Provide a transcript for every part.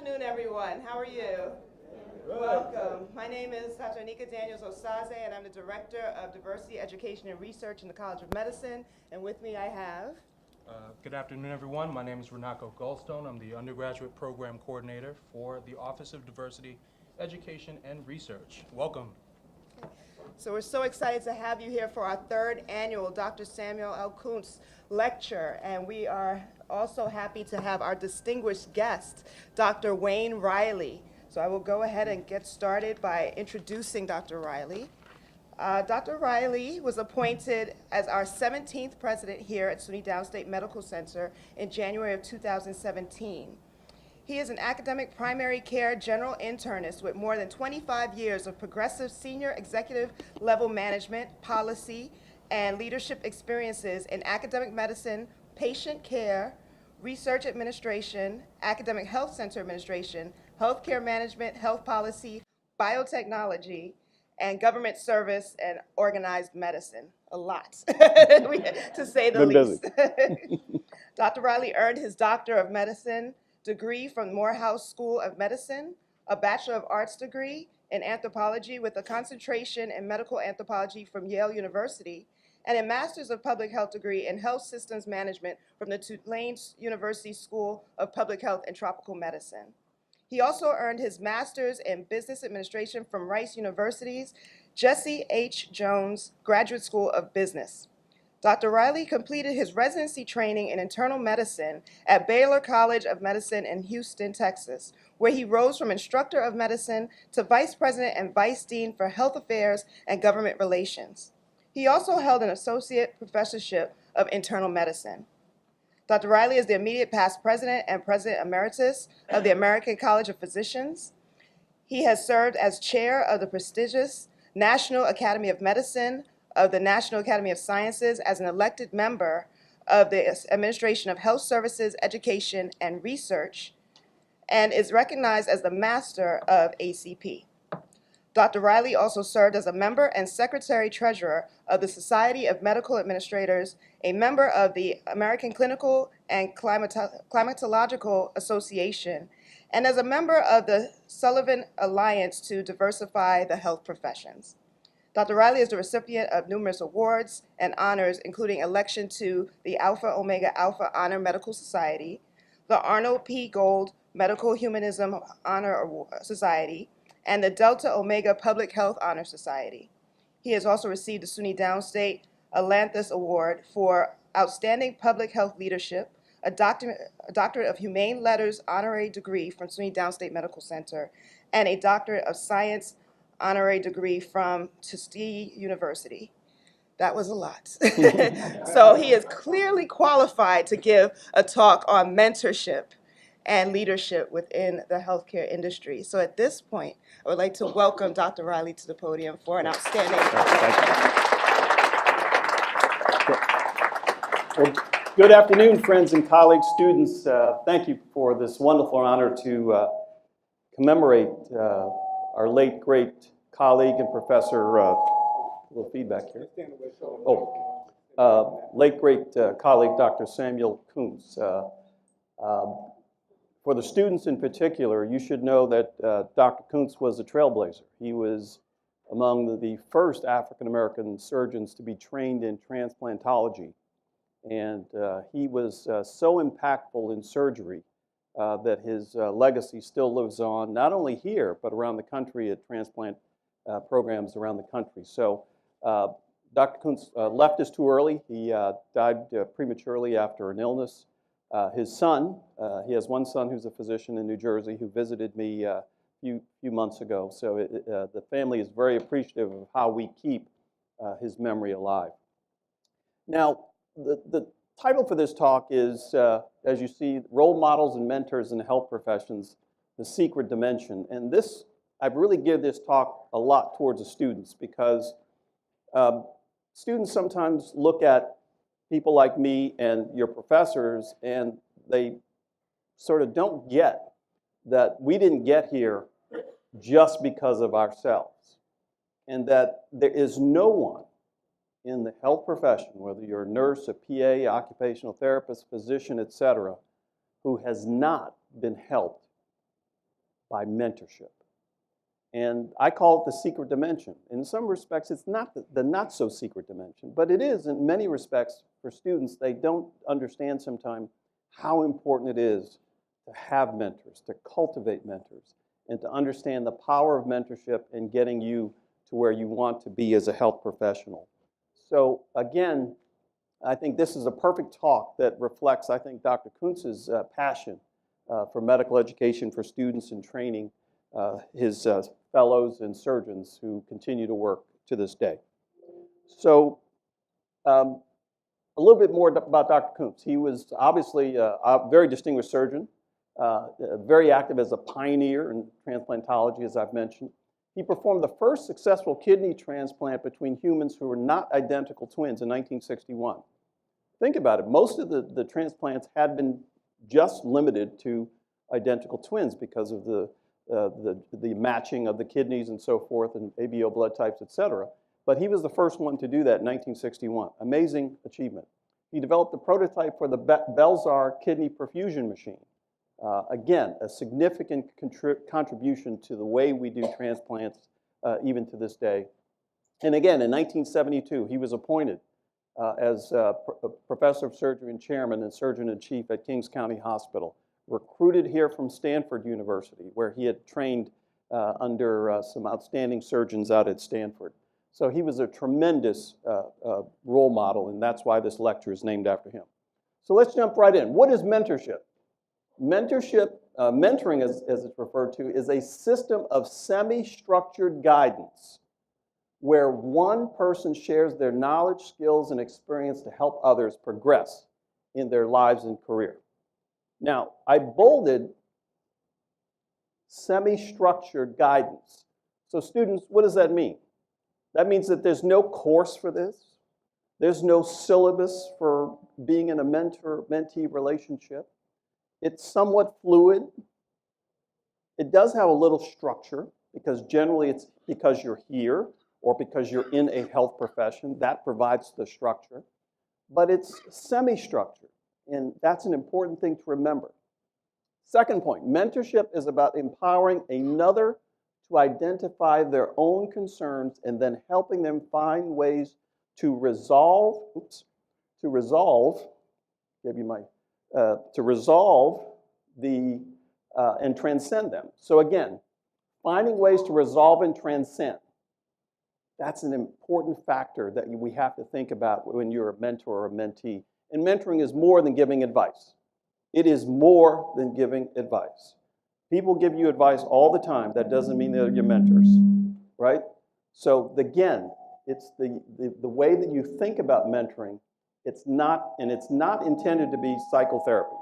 afternoon, everyone. How are you? Welcome. My name is Dr. Anika Daniels-Osaze, and I'm the Director of Diversity, Education, and Research in the College of Medicine. And with me, I have... Good afternoon, everyone. My name is Renato Goldstone. I'm the Undergraduate Program Coordinator for the Office of Diversity, Education, and Research. Welcome. So we're so excited to have you here for our third annual Dr. Samuel L. Kountz lecture, and we are also happy to have our distinguished guest, Dr. Wayne Riley. So I will go ahead and get started by introducing Dr. Riley. Dr. Riley was appointed as our 17th president here at SUNY Downstate Medical Center in January of 2017. He is an academic primary care general internist with more than 25 years of progressive senior executive level management, policy, and leadership experiences in academic medicine, patient care, research administration, academic health center administration, healthcare management, health policy, biotechnology, and government service and organized medicine. A lot, to say the least. Dr. Riley earned his Doctor of Medicine degree from Morehouse School of Medicine, a Bachelor of Arts degree in anthropology with a concentration in medical anthropology from Yale University, and a Master's of Public Health degree in Health Systems Management from the Tulane University School of Public Health and Tropical Medicine. He also earned his Master's in Business Administration from Rice University's Jesse H. Jones Graduate School of Business. Dr. Riley completed his residency training in internal medicine at Baylor College of Medicine in Houston, Texas, where he rose from instructor of medicine to vice president and vice dean for health affairs and government relations. He also held an associate professorship of internal medicine. Dr. Riley is the immediate past president and president emeritus of the American College of Physicians. He has served as chair of the prestigious National Academy of Medicine, of the National Academy of Sciences, as an elected member of the Administration of Health Services, Education, and Research, and is recognized as the master of ACP. Dr. Riley also served as a member and secretary-treasurer of the Society of Medical Administrators, a member of the American Clinical and Climatological Association, and as a member of the Sullivan Alliance to Diversify the Health Professions. Dr. Riley is the recipient of numerous awards and honors, including election to the Alpha Omega Alpha Honor Medical Society, the Arnold P. Gold Medical Humanism Honor Society, and the Delta Omega Public Health Honor Society. He has also received the SUNY Downstate Atlantis Award for Outstanding Public Health Leadership, a Doctorate of Humane Letters honorary degree from SUNY Downstate Medical Center, and a Doctorate of Science honorary degree from Tuskegee University. That was a lot. So he is clearly qualified to give a talk on mentorship and leadership within the healthcare industry. So at this point, I would like to welcome Dr. Riley to the podium for an outstanding Well, good afternoon, friends and colleagues, students. Thank you for this wonderful honor to commemorate our late, great colleague and professor, a little feedback here. Late, great colleague, Dr. Samuel Kountz. For the students in particular, you should know that Dr. Kountz was a trailblazer. He was among the first African-American surgeons to be trained in transplantology. And he was so impactful in surgery that his legacy still lives on, not only here, but around the country at transplant programs around the country. So Dr. Kountz left us too early. He died prematurely after an illness. His son, he has one son who's a physician in New Jersey who visited me a few months ago. So the family is very appreciative of how we keep his memory alive. Now, the title for this talk is, as you see, Role Models and Mentors in the Health Professions, the Secret Dimension. And this, I really give this talk a lot towards the students because students sometimes look at people like me and your professors and they sort of don't get that we didn't get here just because of ourselves, and that there is no one in the health profession, whether you're a nurse, a PA, occupational therapist, physician, etc., who has not been helped by mentorship. And I call it the secret dimension. In some respects, it's not the not-so-secret dimension, but it is in many respects for students. They don't understand sometimes how important it is to have mentors, to cultivate mentors, and to understand the power of mentorship in getting you to where you want to be as a health professional. So again, I think this is a perfect talk that reflects, I think, Dr. Kountz's passion for medical education for students and training his fellows and surgeons who continue to work to this day. So a little bit more about Dr. Kountz. He was obviously a very distinguished surgeon, very active as a pioneer in transplantology, as I've mentioned. He performed the first successful kidney transplant between humans who were not identical twins in 1961. Think about it. Most of the transplants had been just limited to identical twins because of the matching of the kidneys and so forth and ABO blood types, et cetera. But he was the first one to do that in 1961. Amazing achievement. He developed the prototype for the Belzar kidney perfusion machine. Again, a significant contribution to the way we do transplants even to this day. And again, in 1972, he was appointed as professor of surgery and chairman and surgeon-in-chief at Kings County Hospital, recruited here from Stanford University, where he had trained under some outstanding surgeons out at Stanford. So he was a tremendous role model, and that's why this lecture is named after him. So let's jump right in. What is mentorship? Mentoring, as it's referred to, is a system of semi-structured guidance where one person shares their knowledge, skills, and experience to help others progress in their lives and career. Now, I bolded semi-structured guidance. So students, what does that mean? That means that there's no course for this. There's no syllabus for being in a mentor-mentee relationship. It's somewhat fluid. It does have a little structure because generally it's because you're here or because you're in a health profession. That provides the structure. But it's semi-structured, and that's an important thing to remember. Second point, mentorship is about empowering another to identify their own concerns and then helping them find ways to resolve and transcend them. So again, finding ways to resolve and transcend. That's an important factor that we have to think about when you're a mentor or a mentee. And mentoring is more than giving advice. It is more than giving advice. People give you advice all the time. That doesn't mean they're your mentors, right? So again, it's the way that you think about mentoring. It's not intended to be psychotherapy.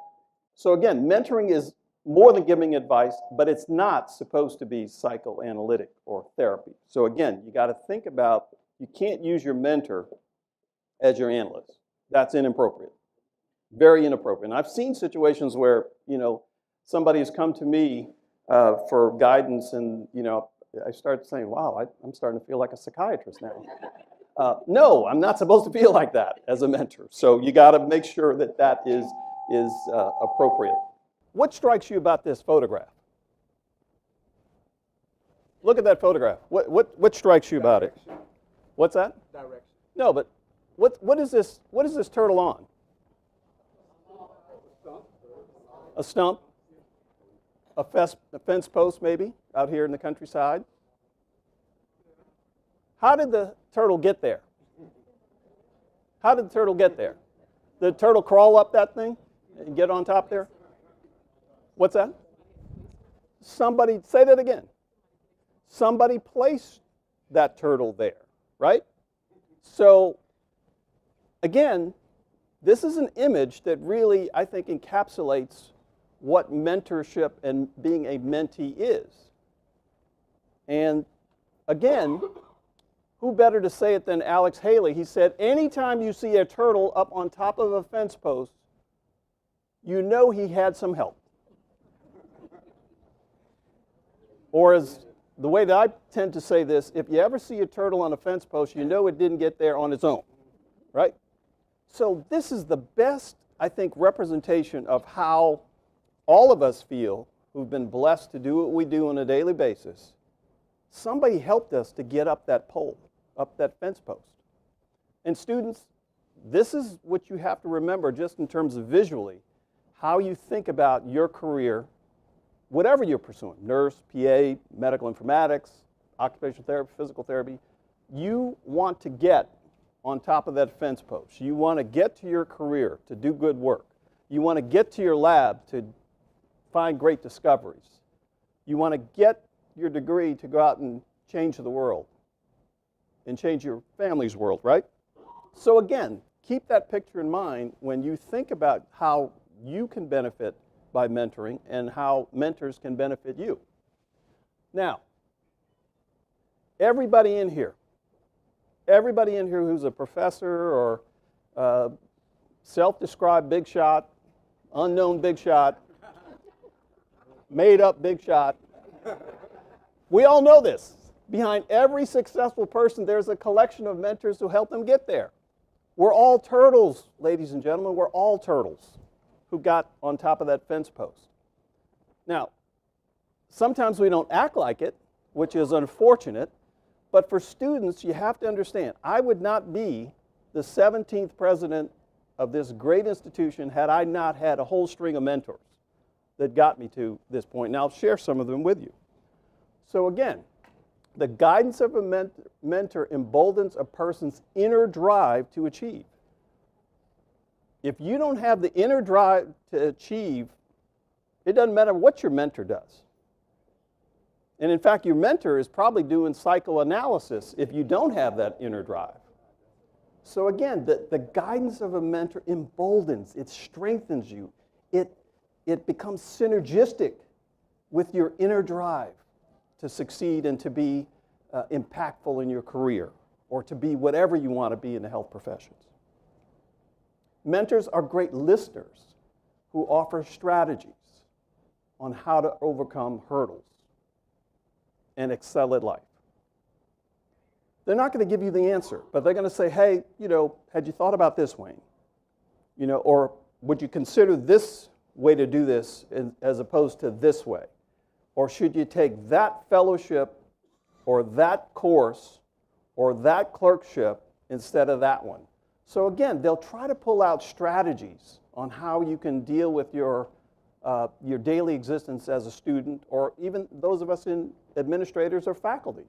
So again, mentoring is more than giving advice, but it's not supposed to be psychoanalytic or therapy. So again, you got to think about, you can't use your mentor as your analyst. That's inappropriate. Very inappropriate. And I've seen situations where, somebody has come to me for guidance and, I start saying, wow, I'm starting to feel like a psychiatrist now. No, I'm not supposed to feel like that as a mentor. So you got to make sure that that is appropriate. What strikes you about this photograph? Look at that photograph. What strikes you about it? What's that? Direction. No, but what is this? What is this turtle on? A stump? A fence post, maybe, out here in the countryside? How did the turtle get there? How did the turtle get there? Did the turtle crawl up that thing and get on top there? What's that? Somebody, say that again. Somebody placed that turtle there, right? So, again, this is an image that really, I think, encapsulates what mentorship and being a mentee is. And again, who better to say it than Alex Haley? He said, anytime you see a turtle up on top of a fence post, you know he had some help. Or as the way that I tend to say this, if you ever see a turtle on a fence post, you know it didn't get there on its own, right? So this is the best, I think, representation of how all of us feel who've been blessed to do what we do on a daily basis, somebody helped us to get up that pole, up that fence post. And students, this is what you have to remember just in terms of visually, how you think about your career, whatever you're pursuing, nurse, PA, medical informatics, occupational therapy, physical therapy, you want to get on top of that fence post. You want to get to your career to do good work. You want to get to your lab to find great discoveries. You want to get your degree to go out and change the world and change your family's world, right? So again, keep that picture in mind when you think about how you can benefit by mentoring and how mentors can benefit you. Now, everybody in here who's a professor or self-described big shot, unknown big shot, made up big shot, we all know this. Behind every successful person, there's a collection of mentors who help them get there. We're all turtles, ladies and gentlemen. We're all turtles who got on top of that fence post. Now, sometimes we don't act like it, which is unfortunate, but for students, you have to understand, I would not be the 17th president of this great institution had I not had a whole string of mentors that got me to this point, and I'll share some of them with you. So again, the guidance of a mentor emboldens a person's inner drive to achieve. If you don't have the inner drive to achieve, it doesn't matter what your mentor does. And in fact, your mentor is probably doing psychoanalysis if you don't have that inner drive. So again, the guidance of a mentor emboldens, it strengthens you. It becomes synergistic with your inner drive to succeed and to be impactful in your career or to be whatever you want to be in the health professions. Mentors are great listeners who offer strategies on how to overcome hurdles and excel at life. They're not going to give you the answer, but they're going to say, hey, had you thought about this, Wayne? Or would you consider this way to do this as opposed to this way? Or should you take that fellowship or that course or that clerkship instead of that one? So again, they'll try to pull out strategies on how you can deal with your daily existence as a student, or even those of us in administrators or faculty.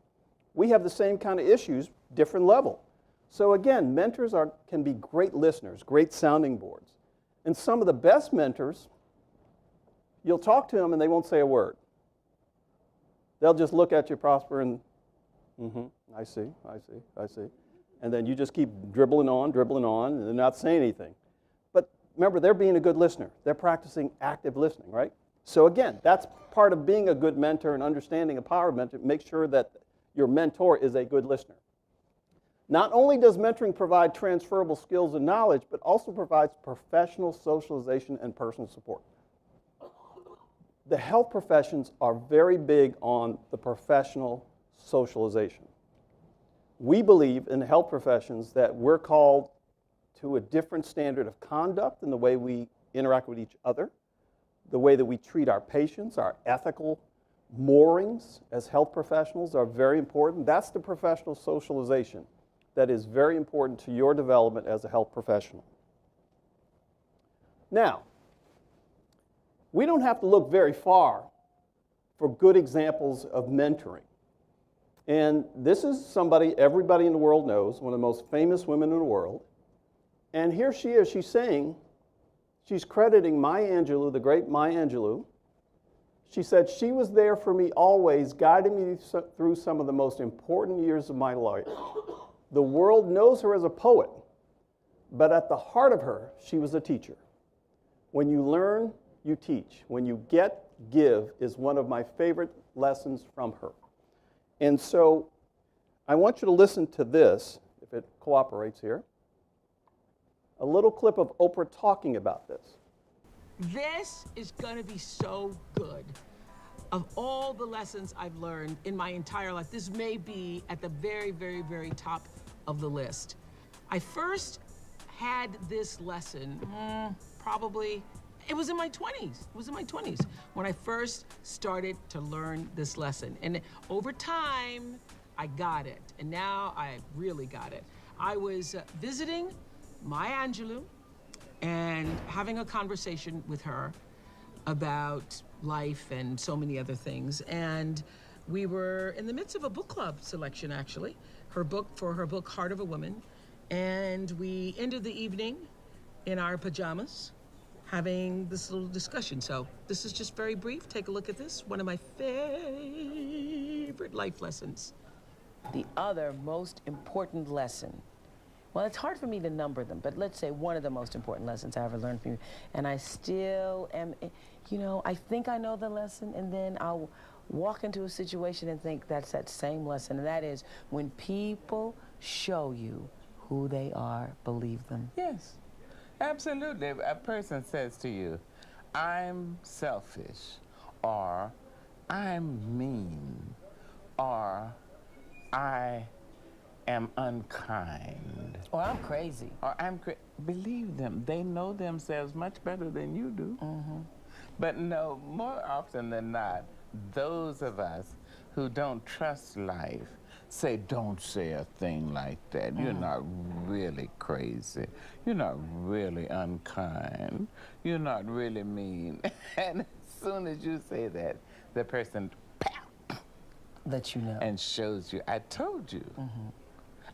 We have the same kind of issues, different level. So again, mentors can be great listeners, great sounding boards. And some of the best mentors, you'll talk to them and they won't say a word. They'll just look at you, Prosper, and I see. And then you just keep dribbling on, and they're not saying anything. But remember, they're being a good listener. They're practicing active listening, right? So again, that's part of being a good mentor and understanding the power of mentor. Make sure that your mentor is a good listener. Not only does mentoring provide transferable skills and knowledge, but also provides professional socialization and personal support. The health professions are very big on the professional socialization. We believe in the health professions that we're called to a different standard of conduct in the way we interact with each other, the way that we treat our patients, our ethical moorings as health professionals are very important. That's the professional socialization that is very important to your development as a health professional. Now, we don't have to look very far for good examples of mentoring. And this is somebody everybody in the world knows, one of the most famous women in the world. And here she is, she's crediting Maya Angelou, the great Maya Angelou. She said, she was there for me always, guiding me through some of the most important years of my life. The world knows her as a poet, but at the heart of her, she was a teacher. When you learn, you teach. When you get, give is one of my favorite lessons from her. And so I want you to listen to this, if it cooperates here. A little clip of Oprah talking about this. This is going to be so good. Of all the lessons I've learned in my entire life, this may be at the very, very, very top of the list. I first had this lesson probably It was in my 20s. It was in my 20s when I first started to learn this lesson. And over time, I got it. And now I really got it. I was visiting Maya Angelou and having a conversation with her about life and so many other things. And we were in the midst of a book club selection, actually, her book, Heart of a Woman. And we ended the evening in our pajamas having this little discussion. So this is just very brief. Take a look at this. One of my favorite life lessons. The other most important lesson, well, it's hard for me to number them, but let's say one of the most important lessons I ever learned from you, and I still am, you know, I think I know the lesson, and then I'll walk into a situation and think that's that same lesson, and that is when people show you who they are, believe them. Yes, absolutely. A person says to you, I'm selfish, or I'm mean, or I am unkind. Or I'm crazy. Or believe them. They know themselves much better than you do. Mm-hmm. But no, more often than not, those of us who don't trust life say, don't say a thing like that. You're not really crazy. You're not really unkind. You're not really mean. And as soon as you say that, the person, pow, Let you know. and shows you, I told you.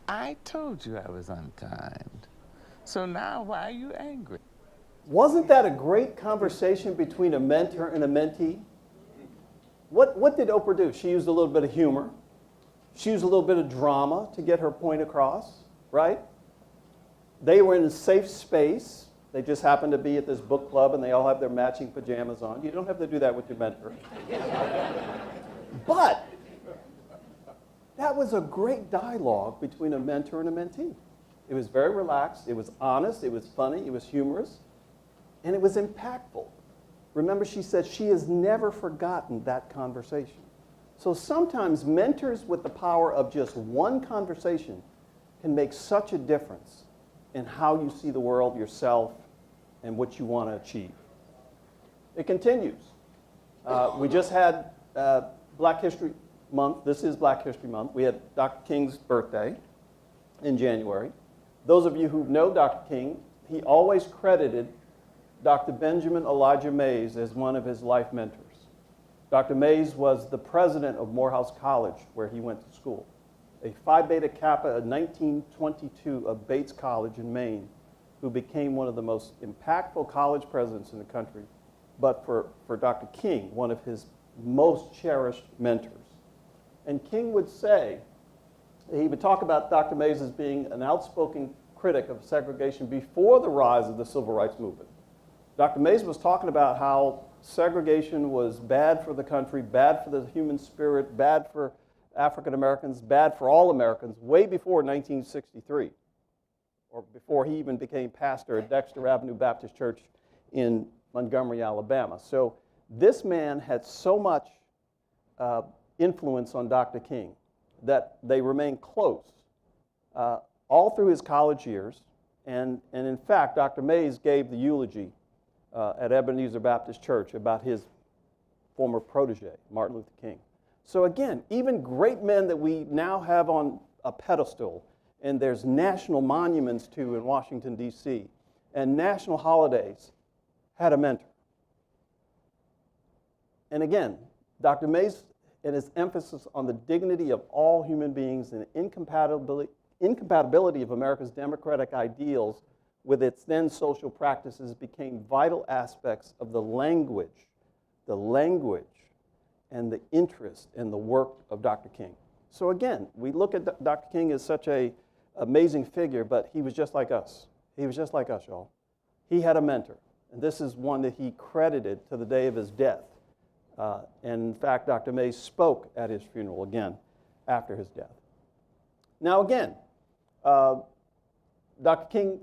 I told you I was unkind. So now why are you angry? Wasn't that a great conversation between a mentor and a mentee? What did Oprah do? She used a little bit of humor. She used a little bit of drama to get her point across, right? They were in a safe space. They just happened to be at this book club and they all have their matching pajamas on. You don't have to do that with your mentor. But that was a great dialogue between a mentor and a mentee. It was very relaxed, it was honest, it was funny, it was humorous, and it was impactful. Remember, she said she has never forgotten that conversation. So sometimes mentors with the power of just one conversation can make such a difference in how you see the world, yourself, and what you want to achieve. It continues. We just had Black History Month. This is Black History Month. We had Dr. King's birthday in January. Those of you who know Dr. King, he always credited Dr. Benjamin Elijah Mays as one of his life mentors. Dr. Mays was the president of Morehouse College, where he went to school. A Phi Beta Kappa in 1922 of Bates College in Maine, who became one of the most impactful college presidents in the country, but for Dr. King, one of his most cherished mentors. And King would say, he would talk about Dr. Mays as being an outspoken critic of segregation before the rise of the civil rights movement. Dr. Mays was talking about how segregation was bad for the country, bad for the human spirit, bad for African Americans, bad for all Americans, way before 1963, or before he even became pastor at Dexter Avenue Baptist Church in Montgomery, Alabama. So this man had so much influence on Dr. King that they remained close all through his college years. And in fact, Dr. Mays gave the eulogy at Ebenezer Baptist Church about his former protege, Martin Luther King. So again, even great men that we now have on a pedestal, and there's national monuments to in Washington, D.C., and national holidays, had a mentor. And again, Dr. Mays and his emphasis on the dignity of all human beings and incompatibility of America's democratic ideals with its then social practices became vital aspects of the language and the interest and the work of Dr. King. So again, we look at Dr. King as such an amazing figure, but he was just like us. He was just like us, y'all. He had a mentor, and this is one that he credited to the day of his death. And in fact, Dr. Mays spoke at his funeral again after his death. Now again, Dr. King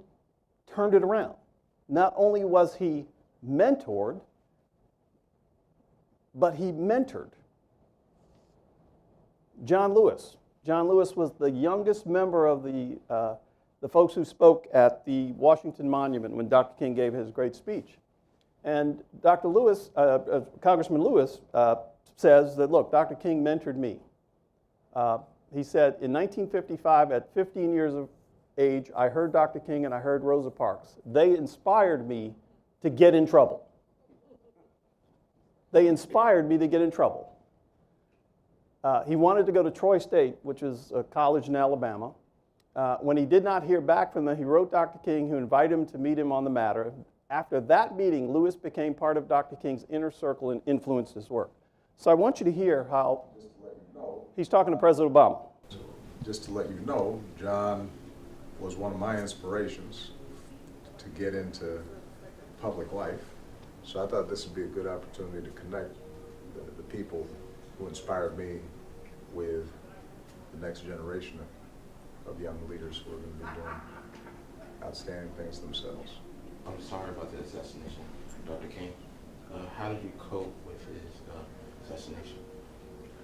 turned it around. Not only was he mentored, but he mentored. John Lewis. John Lewis was the youngest member of the folks who spoke at the Washington Monument when Dr. King gave his great speech. And Dr. Lewis, Congressman Lewis, says that, look, Dr. King mentored me. He said, in 1955, at 15 years of age, I heard Dr. King and I heard Rosa Parks. They inspired me to get in trouble. They inspired me to get in trouble. He wanted to go to Troy State, which is a college in Alabama. When he did not hear back from them, he wrote Dr. King, who invited him to meet him on the matter. After that meeting, Lewis became part of Dr. King's inner circle and influenced his work. So I want you to hear how he's talking to President Obama. Just to let you know, John was one of my inspirations to get into public life. So I thought this would be a good opportunity to connect the people who inspired me with the next generation of young leaders who are going to be doing outstanding things themselves. I'm sorry about the assassination, Dr. King. How did you cope with his assassination?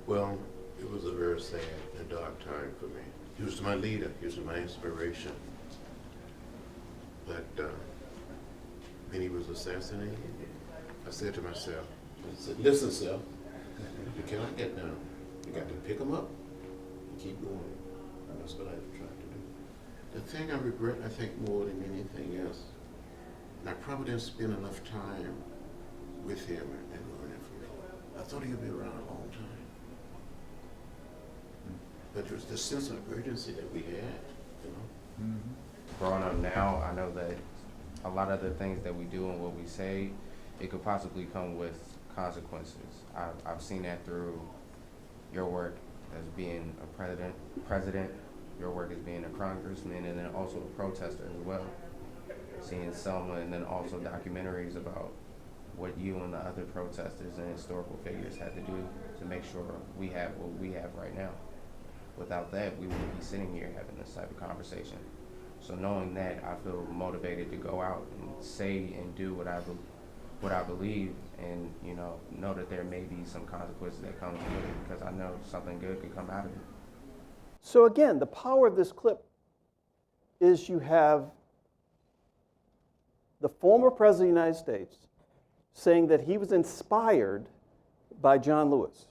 Well, it was a very sad and dark time for me. He was my leader. He was my inspiration. But when he was assassinated, I said to myself, I said, listen, Seth, you cannot get down. You got to pick him up and keep going. And that's what I've tried to do. The thing I regret, I think, more than anything else, and I probably didn't spend enough time with him and learning from him. I thought he would be around a long time. But there was this sense of urgency that we had, you know. Mm-hmm. Growing up now, I know that a lot of the things that we do and what we say, it could possibly come with consequences. I've seen that through your work as being a president, your work as being a congressman, and then also a protester as well. Seeing Selma, and then also documentaries about what you and the other protesters and historical figures had to do to make sure we have what we have right now. Without that, we wouldn't be sitting here having this type of conversation. So knowing that, I feel motivated to go out and say and do what I believe, and know that there may be some consequences that come with it, because I know something good could come out of it. So again, the power of this clip is you have the former President of the United States saying that he was inspired by John Lewis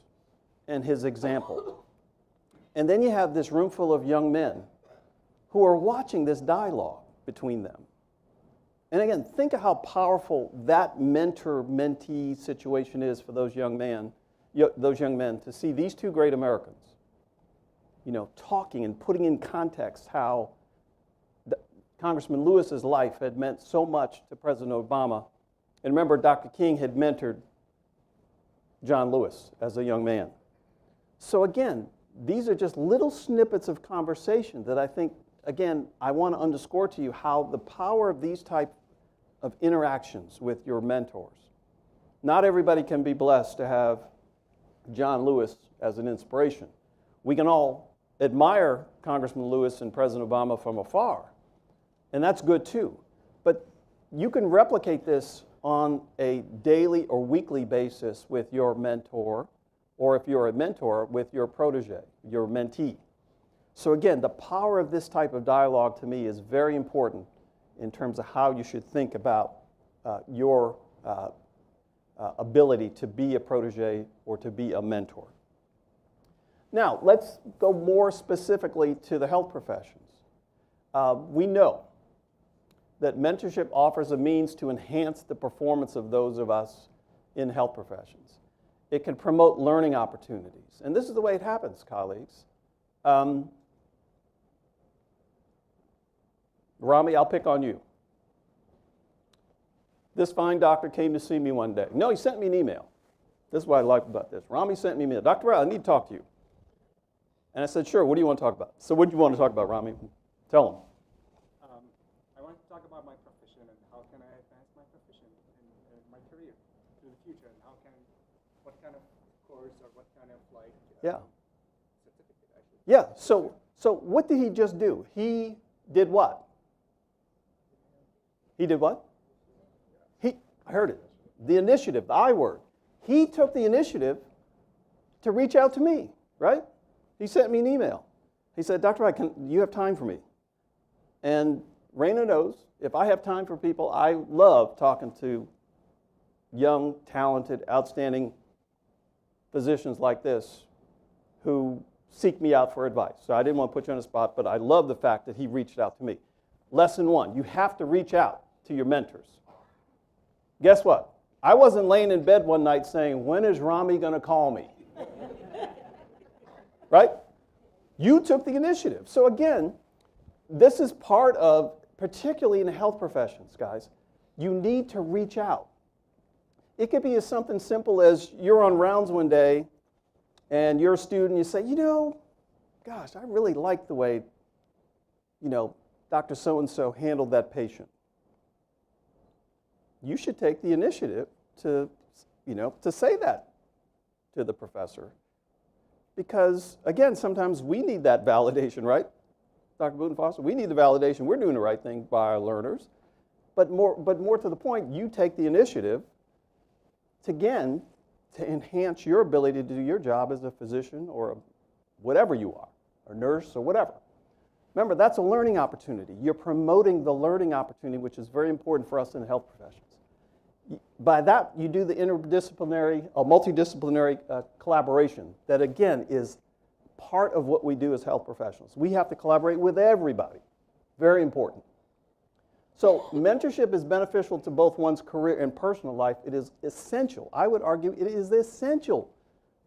and his example. And then you have this room full of young men who are watching this dialogue between them. And again, think of how powerful that mentor-mentee situation is for those young men to see these two great Americans, talking and putting in context how Congressman Lewis's life had meant so much to President Obama. And remember, Dr. King had mentored John Lewis as a young man. So again, these are just little snippets of conversation that I think, again, I want to underscore to you how the power of these type of interactions with your mentors. Not everybody can be blessed to have John Lewis as an inspiration. We can all admire Congressman Lewis and President Obama from afar, and that's good too. But you can replicate this on a daily or weekly basis with your mentor, or if you're a mentor, with your protege, your mentee. So again, the power of this type of dialogue to me is very important in terms of how you should think about your ability to be a protege or to be a mentor. Now, let's go more specifically to the health professions. We know that mentorship offers a means to enhance the performance of those of us in health professions. It can promote learning opportunities. And this is the way it happens, colleagues. Rami, I'll pick on you. This fine doctor came to see me one day. No, he sent me an email. This is what I like about this. Rami sent me an email. Dr. Harrell, I need to talk to you. And I said, sure, what do you want to talk about? So what do you want to talk about, Rami? Tell him. I want to talk about my profession and how can I advance my profession and my career to the future, and what kind of course or what kind of certificate I should. Yeah, so what did he just do? He did what? He did what? I heard it. The initiative, the I word. He took the initiative to reach out to me, right? He sent me an email. He said, Dr. Wright, you have time for me? And Raina knows, if I have time for people, I love talking to young, talented, outstanding physicians like this who seek me out for advice. So I didn't want to put you on the spot, but I love the fact that he reached out to me. Lesson 1, you have to reach out to your mentors. Guess what? I wasn't laying in bed one night saying, when is Rami going to call me? Right? You took the initiative. So again, this is part of, particularly in the health professions, guys, you need to reach out. It could be as something simple as you're on rounds one day and you're a student, you say, you know, gosh, I really like the way, you know, Dr. So-and-so handled that patient. You should take the initiative to, you know, to say that to the professor. Because, again, sometimes we need that validation, right? Dr. Booten Foster, we need the validation we're doing the right thing by our learners. But more to the point, you take the initiative to, again, to enhance your ability to do your job as a physician or whatever you are, or nurse or whatever. Remember, that's a learning opportunity. You're promoting the learning opportunity, which is very important for us in the health professions. By that, you do the interdisciplinary, multidisciplinary collaboration that, again, is part of what we do as health professionals. We have to collaborate with everybody. Very important. So mentorship is beneficial to both one's career and personal life. It is essential. I would argue it is essential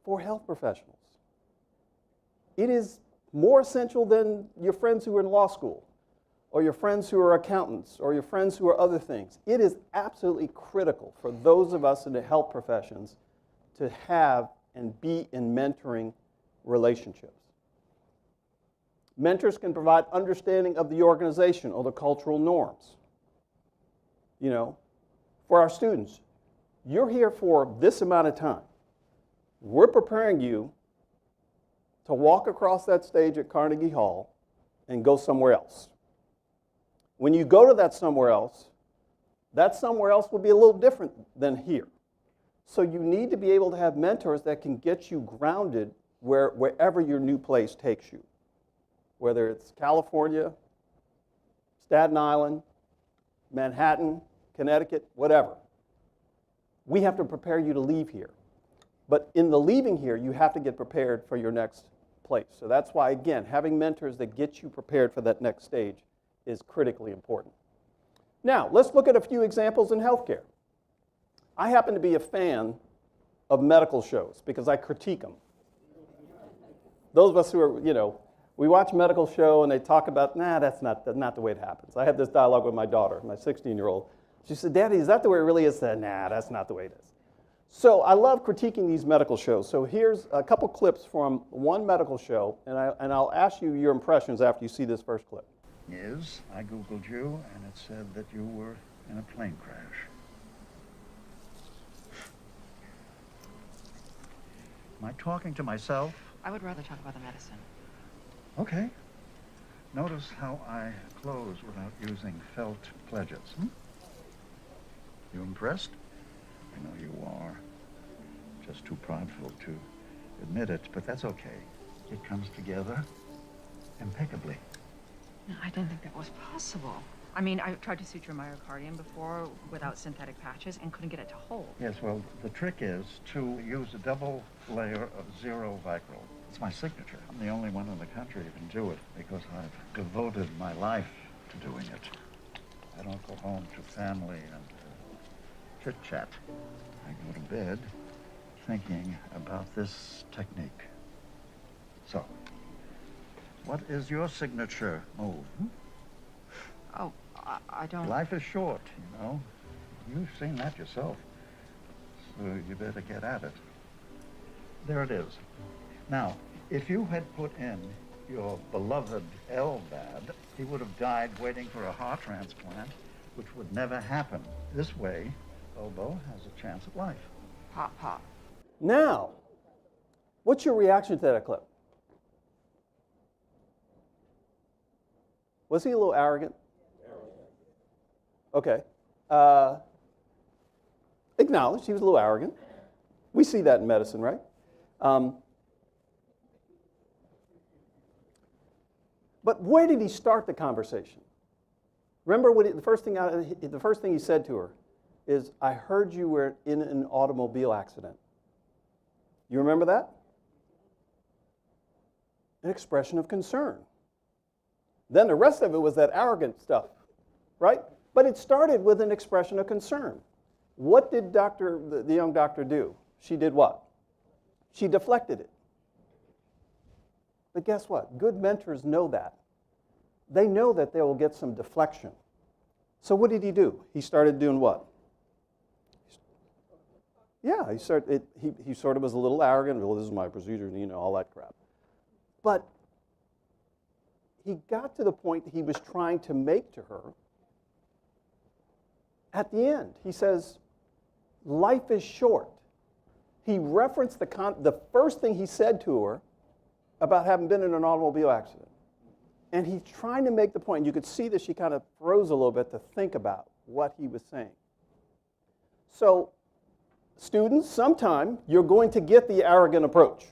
for health professionals. It is more essential than your friends who are in law school, or your friends who are accountants, or your friends who are other things. It is absolutely critical for those of us in the health professions to have and be in mentoring relationships. Mentors can provide understanding of the organization or the cultural norms. You know, for our students, you're here for this amount of time. We're preparing you to walk across that stage at Carnegie Hall and go somewhere else. When you go to that somewhere else will be a little different than here. So you need to be able to have mentors that can get you grounded wherever your new place takes you, whether it's California, Staten Island, Manhattan, Connecticut, whatever. We have to prepare you to leave here. But in the leaving here, you have to get prepared for your next place. So that's why, again, having mentors that get you prepared for that next stage is critically important. Now, let's look at a few examples in healthcare. I happen to be a fan of medical shows because I critique them. Those of us who are, you know, we watch a medical show and they talk about, that's not the way it happens. I had this dialogue with my daughter, my 16-year-old. She said, Daddy, is that the way it really is? I said, that's not the way it is. So I love critiquing these medical shows. So here's a couple clips from one medical show, and I'll ask you your impressions after you see this first clip. I Googled you, and it said that you were in a plane crash. Am I talking to myself? I would rather talk about the medicine. Okay. Notice how I close without using felt pledges. You impressed? I know you are. Just too prideful to admit it, but that's okay. It comes together impeccably. No, I didn't think that was possible. I mean, I tried to suture myocardium before without synthetic patches and couldn't get it to hold. Yes, well, the trick is to use a double layer of zero Vicryl. It's my signature. I'm the only one in the country who can do it because I've devoted my life to doing it. I don't go home to family and chit-chat. I go to bed thinking about this technique. So, what is your signature move? Oh, I don't... Life is short, you know. You've seen that yourself. So you better get at it. There it is. Now, if you had put in your beloved LVAD, he would have died waiting for a heart transplant, which would never happen. This way, Bobo has a chance at life. Pop, pop. Now, what's your reaction to that clip? Was he a little arrogant? Okay. Acknowledged he was a little arrogant. We see that in medicine, right? But where did he start the conversation? Remember the first thing he said to her is, I heard you were in an automobile accident. You remember that? An expression of concern. Then the rest of it was that arrogant stuff, right? But it started with an expression of concern. What did the young doctor do? She did what? She deflected it. But guess what? Good mentors know that. They know that they will get some deflection. So what did he do? He started doing what? Yeah, he sort of was a little arrogant. Well, this is my procedure, you know, all that crap. But he got to the point he was trying to make to her. At the end, he says, life is short. He referenced the first thing he said to her about having been in an automobile accident. And he's trying to make the point. You could see that she kind of froze a little bit to think about what he was saying. So, students, sometime you're going to get the arrogant approach.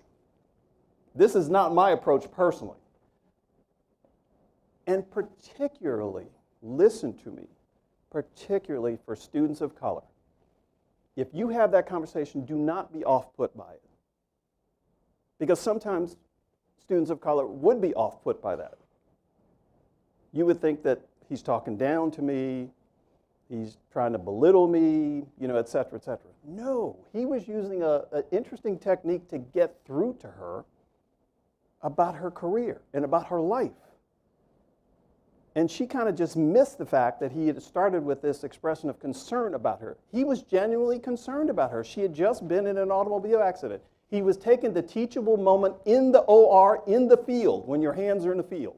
This is not my approach personally. And particularly, listen to me, particularly for students of color. If you have that conversation, do not be off-put by it. Because sometimes students of color would be off-put by that. You would think that he's talking down to me, he's trying to belittle me, you know, et cetera, et cetera. No, he was using an interesting technique to get through to her about her career and about her life. And she kind of just missed the fact that he had started with this expression of concern about her. He was genuinely concerned about her. She had just been in an automobile accident. He was taking the teachable moment in the OR, in the field, when your hands are in the field,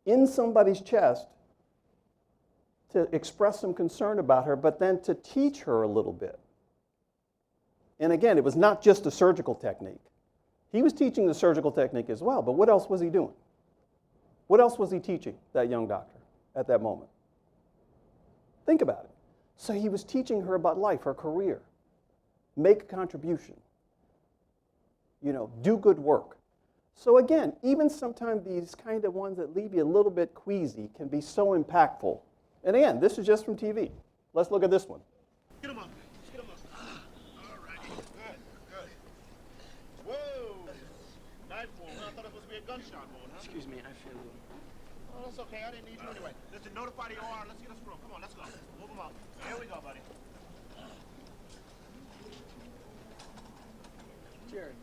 in somebody's chest, to express some concern about her, but then to teach her a little bit. And again, it was not just a surgical technique. He was teaching the surgical technique as well, but what else was he doing? What else was he teaching that young doctor at that moment? Think about it. So he was teaching her about life, her career. Make a contribution. You know, do good work. So again, even sometimes these kind of ones that leave you a little bit queasy can be so impactful. And again, this is just from TV. Let's look at this one. Get him up. Just get him up. All right. Good. Good. Whoa. Knife wound. I thought it was supposed to be a gunshot wound, huh? Excuse me, I feel you. Oh, that's okay. I didn't need you anyway. Listen, notify the OR. Let's get us through. Come on, let's go. Move him up. Here we go, buddy. Jerry.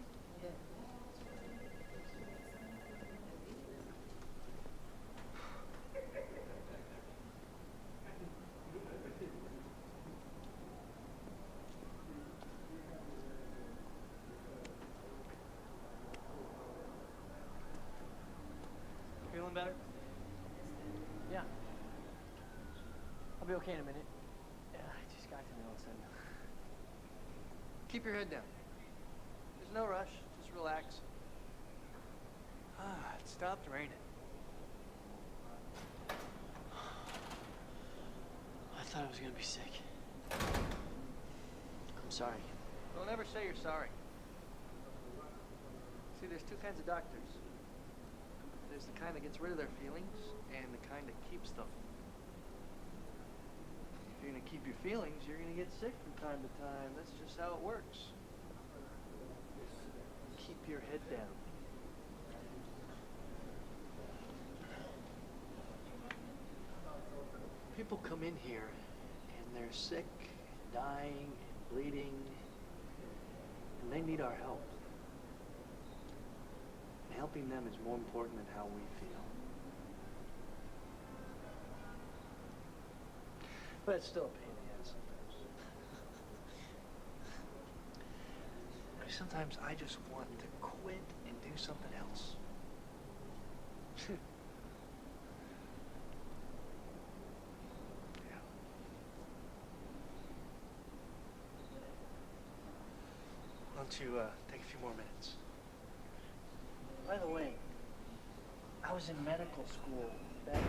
Feeling better? Yeah. I'll be okay in a minute. Yeah, I just got to me all of a sudden. Keep your head down. There's no rush. Just relax. Ah, it stopped raining. I thought I was gonna be sick. I'm sorry. Don't ever say you're sorry. See, there's two kinds of doctors. There's the kind that gets rid of their feelings, and the kind that keeps them. If you're gonna keep your feelings, you're gonna get sick from time to time. That's just how it works. Keep your head down. People come in here, and they're sick, dying, and bleeding, and they need our help. And helping them is more important than how we feel. But it's still a pain in the ass sometimes. Sometimes I just want to quit and do something else. Yeah. Why don't you take a few more minutes? By the way, I was in medical school then.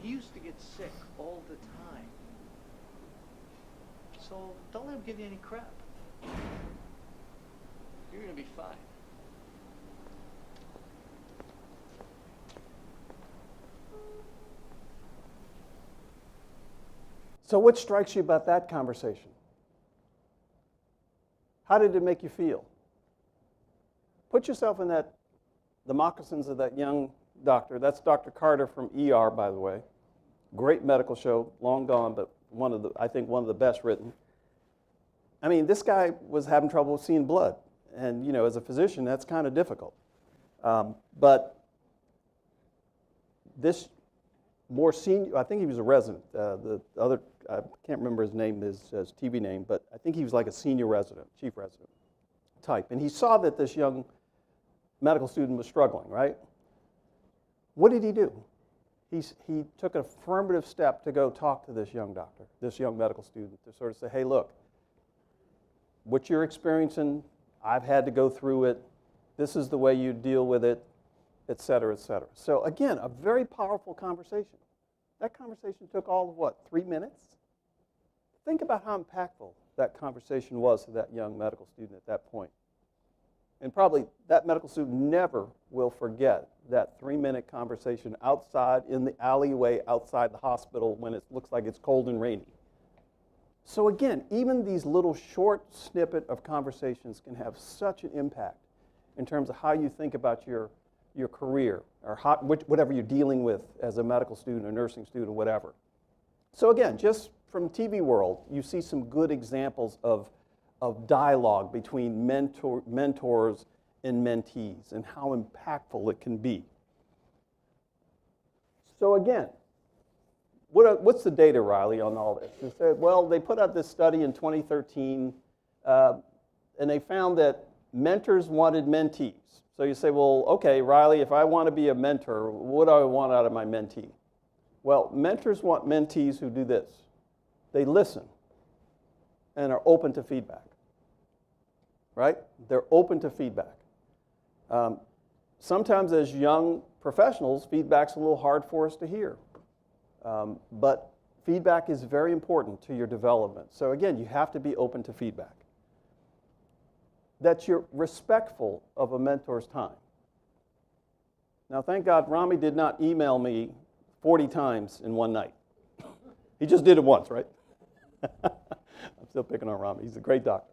He used to get sick all the time. So don't let him give you any crap. You're gonna be fine. So what strikes you about that conversation? How did it make you feel? Put yourself in the moccasins of that young doctor. That's Dr. Carter from ER, by the way. Great medical show, long gone, but I think one of the best written. I mean, this guy was having trouble seeing blood. And, as a physician, that's kind of difficult. But this more senior, I think he was a resident. The other, I can't remember his name, his TV name, but I think he was like a senior resident, chief resident type. And he saw that this young medical student was struggling, right? What did he do? He took an affirmative step to go talk to this young doctor, this young medical student, to sort of say, hey, look, what you're experiencing, I've had to go through it. This is the way you deal with it, et cetera, et cetera. So again, a very powerful conversation. That conversation took all of what, 3 minutes? Think about how impactful that conversation was to that young medical student at that point. And probably that medical student never will forget that 3-minute conversation outside in the alleyway outside the hospital when it looks like it's cold and rainy. So again, even these little short snippet of conversations can have such an impact in terms of how you think about your career or whatever you're dealing with as a medical student or nursing student or whatever. So again, just from TV world, you see some good examples of dialogue between mentors and mentees and how impactful it can be. So again, what's the data, Riley, on all this? They said, well, they put out this study in 2013, and they found that mentors wanted mentees. So you say, well, okay, Riley, if I want to be a mentor, what do I want out of my mentee? Well, mentors want mentees who do this. They listen and are open to feedback, right? They're open to feedback. Sometimes as young professionals, feedback's a little hard for us to hear. But feedback is very important to your development. So again, you have to be open to feedback. That you're respectful of a mentor's time. Now, thank God, Rami did not email me 40 times in one night. He just did it once, right? I'm still picking on Rami. He's a great doctor.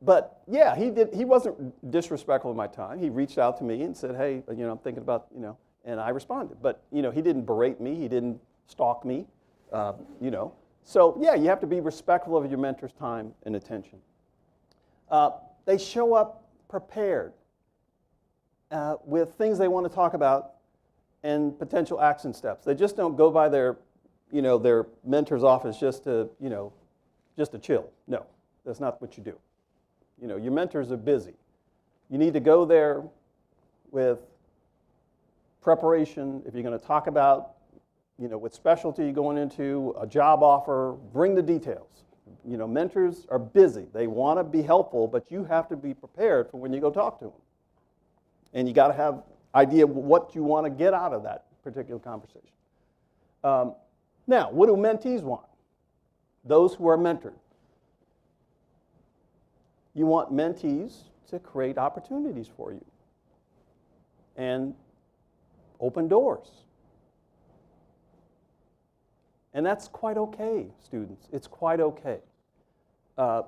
But yeah, he wasn't disrespectful of my time. He reached out to me and said, hey, I'm thinking about, and I responded. But, he didn't berate me. He didn't stalk me, So, yeah, you have to be respectful of your mentor's time and attention. They show up prepared with things they want to talk about and potential action steps. They just don't go by their mentor's office just to chill. No, that's not what you do. Your mentors are busy. You need to go there with preparation. If you're going to talk about, what specialty you're going into, a job offer, bring the details. Mentors are busy. They want to be helpful, but you have to be prepared for when you go talk to them. And you got to have idea what you want to get out of that particular conversation. Now, what do mentees want? Those who are mentored. You want mentees to create opportunities for you and open doors. And that's quite okay, students. It's quite okay.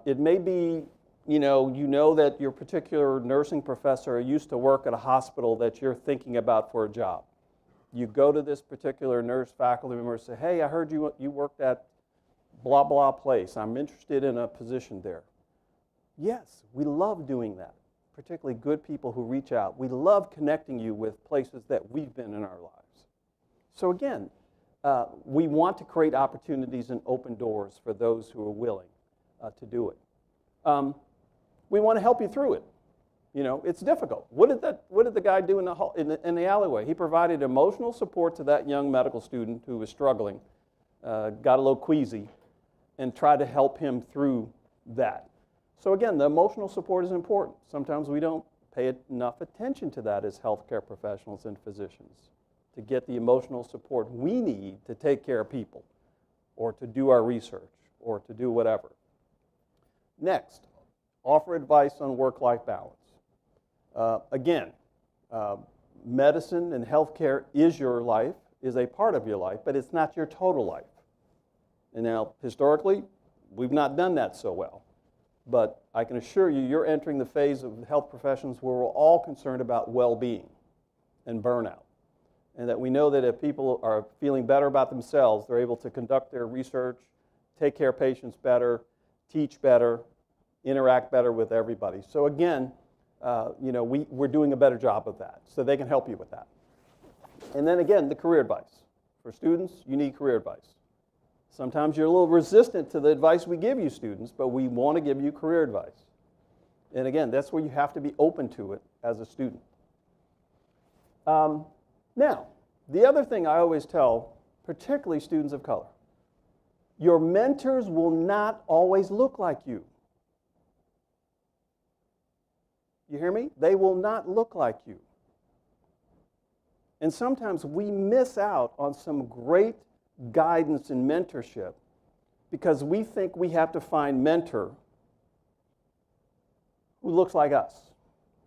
It may be, you know that your particular nursing professor used to work at a hospital that you're thinking about for a job. You go to this particular nurse faculty member and say, hey, I heard you worked at blah, blah place. I'm interested in a position there. Yes, we love doing that, particularly good people who reach out. We love connecting you with places that we've been in our lives. So again, we want to create opportunities and open doors for those who are willing to do it. We want to help you through it. It's difficult. What did the guy do in the alleyway? He provided emotional support to that young medical student who was struggling, got a little queasy, and tried to help him through that. So again, the emotional support is important. Sometimes we don't pay enough attention to that as healthcare professionals and physicians to get the emotional support we need to take care of people or to do our research or to do whatever. Next, offer advice on work-life balance. Again, medicine and healthcare is your life, is a part of your life, but it's not your total life. And now, historically, we've not done that so well. But I can assure you, you're entering the phase of health professions where we're all concerned about well-being and burnout. And that we know that if people are feeling better about themselves, they're able to conduct their research, take care of patients better, teach better, interact better with everybody. So again, we're doing a better job of that. So they can help you with that. And then again, the career advice. For students, you need career advice. Sometimes you're a little resistant to the advice we give you students, but we want to give you career advice. And again, that's where you have to be open to it as a student. Now, the other thing I always tell, particularly students of color, your mentors will not always look like you. You hear me? They will not look like you. And sometimes we miss out on some great guidance and mentorship because we think we have to find a mentor who looks like us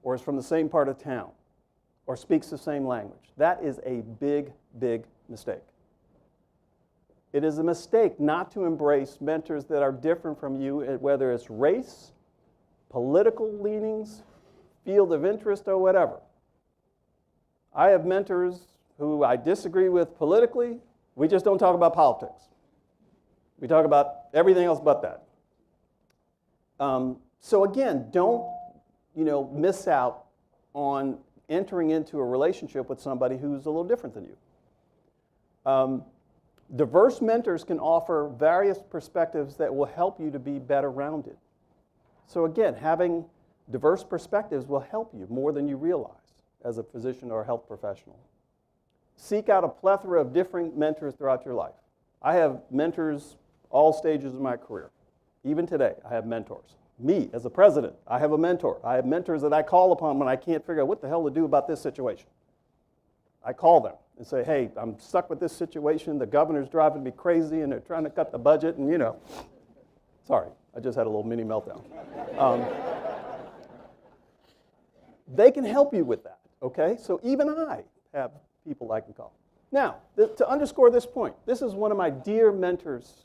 or is from the same part of town or speaks the same language. That is a big, big mistake. It is a mistake not to embrace mentors that are different from you, whether it's race, political leanings, field of interest, or whatever. I have mentors who I disagree with politically. We just don't talk about politics. We talk about everything else but that. So again, don't miss out on entering into a relationship with somebody who's a little different than you. Diverse mentors can offer various perspectives that will help you to be better rounded. So again, having diverse perspectives will help you more than you realize as a physician or a health professional. Seek out a plethora of different mentors throughout your life. I have mentors all stages of my career. Even today, I have mentors. Me, as a president, I have a mentor. I have mentors that I call upon when I can't figure out what the hell to do about this situation. I call them and say, hey, I'm stuck with this situation. The governor's driving me crazy, and they're trying to cut the budget, and Sorry, I just had a little mini meltdown. They can help you with that, okay? So even I have people I can call. Now, to underscore this point, this is one of my dear mentors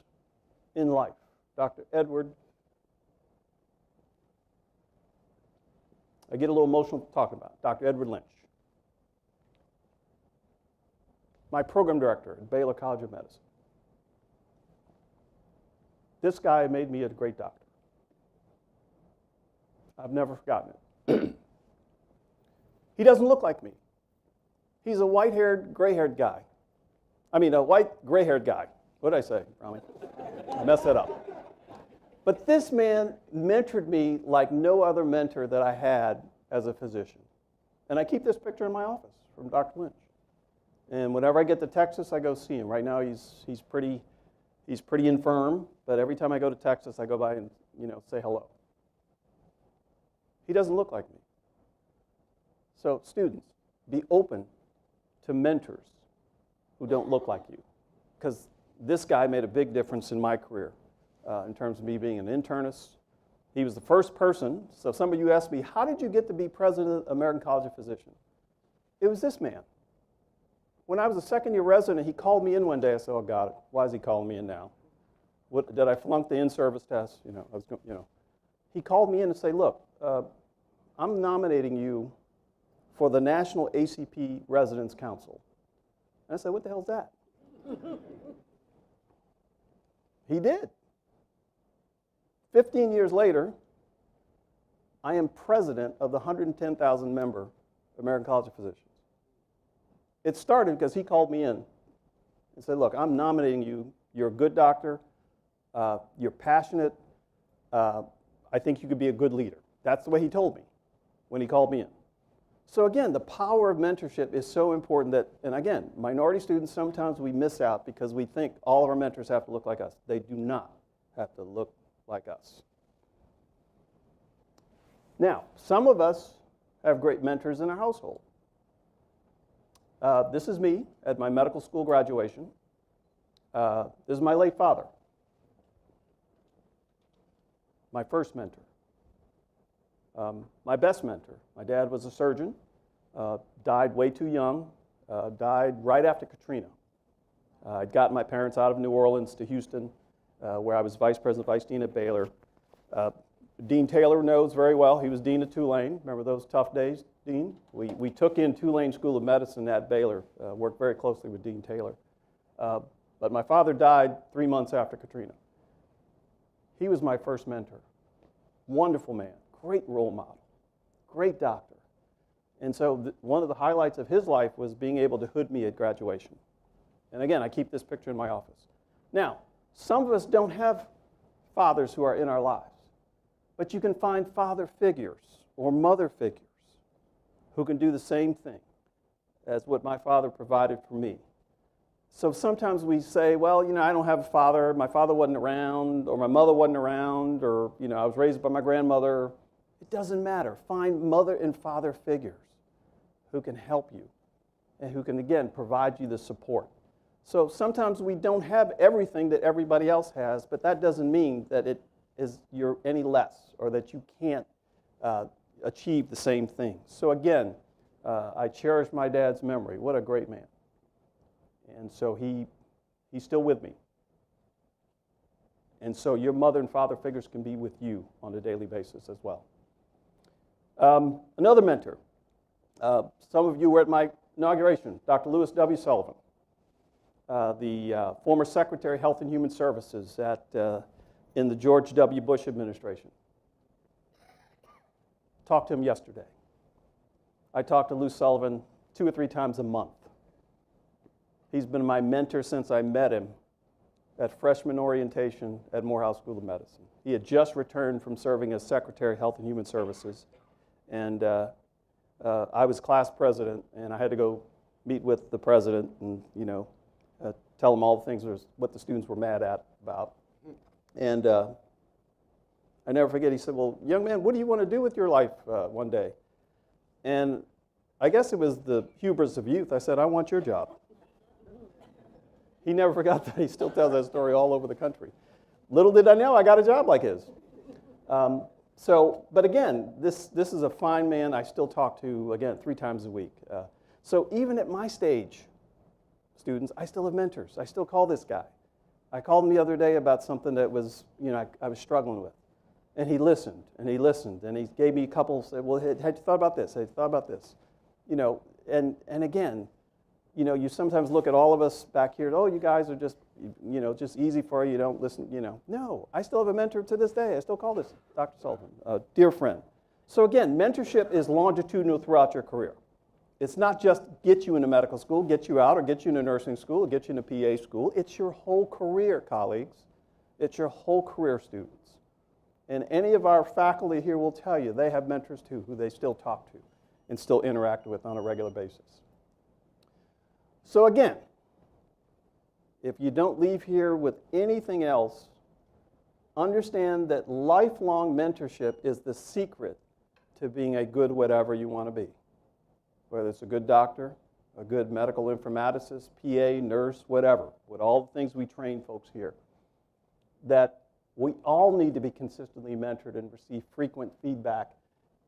in life, Dr. Edward. I get a little emotional talking about it, Dr. Edward Lynch. My program director at Baylor College of Medicine. This guy made me a great doctor. I've never forgotten it. He doesn't look like me. He's a white-haired, gray-haired guy. I mean, a white, gray-haired guy. What did I say, Rami? I messed that up. But this man mentored me like no other mentor that I had as a physician. And I keep this picture in my office from Dr. Lynch. And whenever I get to Texas, I go see him. Right now, he's pretty infirm, but every time I go to Texas, I go by and say hello. He doesn't look like me. So students, be open to mentors who don't look like you, because this guy made a big difference in my career in terms of me being an internist. He was the first person. So some of you asked me, how did you get to be president of the American College of Physicians? It was this man. When I was a second-year resident, he called me in one day. I said, oh, God, why is he calling me in now? Did I flunk the in-service test? He called me in and said, look, I'm nominating you for the National ACP Residents Council. And I said, what the hell is that? He did. 15 years later, I am president of the 110,000 member American College of Physicians. It started because he called me in and said, look, I'm nominating you. You're a good doctor. You're passionate. I think you could be a good leader. That's the way he told me when he called me in. So again, the power of mentorship is so important that, and again, minority students, sometimes we miss out because we think all of our mentors have to look like us. They do not have to look like us. Now, some of us have great mentors in our household. This is me at my medical school graduation. This is my late father, my first mentor. My best mentor. My dad was a surgeon, died way too young, died right after Katrina. I'd gotten my parents out of New Orleans to Houston, where I was vice president, vice dean at Baylor. Dean Taylor knows very well. He was dean at Tulane. Remember those tough days, Dean? We took in Tulane School of Medicine at Baylor, worked very closely with Dean Taylor. But my father died 3 months after Katrina. He was my first mentor. Wonderful man, great role model, great doctor. And so one of the highlights of his life was being able to hood me at graduation. And again, I keep this picture in my office. Now, some of us don't have fathers who are in our lives. But you can find father figures or mother figures who can do the same thing as what my father provided for me. So sometimes we say, well, you know, I don't have a father, my father wasn't around, or my mother wasn't around, or, you know, I was raised by my grandmother. It doesn't matter. Find mother and father figures who can help you and who can, again, provide you the support. So sometimes we don't have everything that everybody else has, but that doesn't mean that you're any less or that you can't achieve the same thing. So again, I cherish my dad's memory. What a great man. And so he's still with me. And so your mother and father figures can be with you on a daily basis as well. Another mentor. Some of you were at my inauguration, Dr. Lewis W. Sullivan, the former Secretary of Health and Human Services in the George W. Bush administration. Talked to him yesterday. I talked to Lou Sullivan 2 or 3 times a month. He's been my mentor since I met him at freshman orientation at Morehouse School of Medicine. He had just returned from serving as Secretary of Health and Human Services, and I was class president, and I had to go meet with the president and, you know, tell him all the things what the students were mad about. And I never forget, he said, well, young man, what do you want to do with your life one day? And I guess it was the hubris of youth. I said, I want your job. He never forgot that. He still tells that story all over the country. Little did I know I got a job like his. But again, this is a fine man I still talk to, again, 3 times a week. So even at my stage, students, I still have mentors. I still call this guy. I called him the other day about something that was, you know, I was struggling with. And he listened, and he listened, and he gave me a couple, said, well, had you thought about this? Had you thought about this? You know, and again, you know, you sometimes look at all of us back here, oh, you guys are just, you know, just easy for you, you don't listen, you know. No, I still have a mentor to this day. I still call this Dr. Sullivan, a dear friend. So again, mentorship is longitudinal throughout your career. It's not just get you into medical school, get you out, or get you into nursing school, or get you into PA school. It's your whole career, colleagues. It's your whole career, students. And any of our faculty here will tell you they have mentors too who they still talk to and still interact with on a regular basis. So again, if you don't leave here with anything else, understand that lifelong mentorship is the secret to being a good whatever you want to be. Whether it's a good doctor, a good medical informaticist, PA, nurse, whatever, with all the things we train folks here, that we all need to be consistently mentored and receive frequent feedback,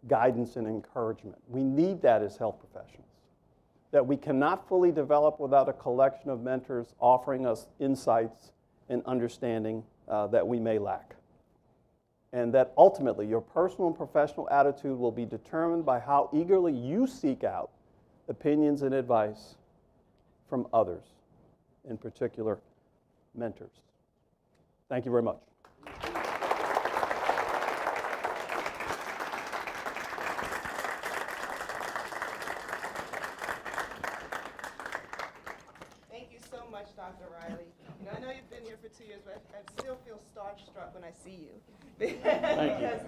guidance, and encouragement. We need that as health professionals. That we cannot fully develop without a collection of mentors offering us insights and understanding that we may lack. And that ultimately your personal and professional attitude will be determined by how eagerly you seek out opinions and advice from others, in particular mentors. Thank you very much. Thank you so much, Dr. Riley. You know, I know you've been here for 2 years, but I still feel starstruck when I see you. Because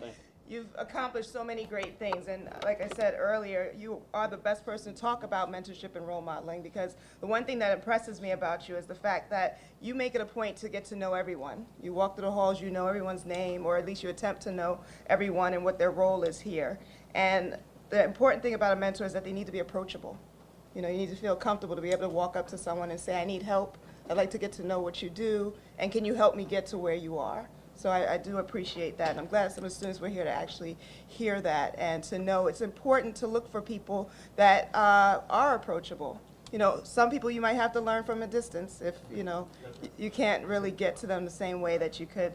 you've accomplished so many great things. And like I said earlier, you are the best person to talk about mentorship and role modeling, because the one thing that impresses me about you is the fact that you make it a point to get to know everyone. You walk through the halls, you know everyone's name, or at least you attempt to know everyone and what their role is here. And the important thing about a mentor is that they need to be approachable. You know, you need to feel comfortable to be able to walk up to someone and say, I need help. I'd like to get to know what you do, and can you help me get to where you are? So I do appreciate that, and I'm glad some of the students were here to actually hear that and to know it's important to look for people that are approachable some people you might have to learn from a distance if, you can't really get to them the same way that you could,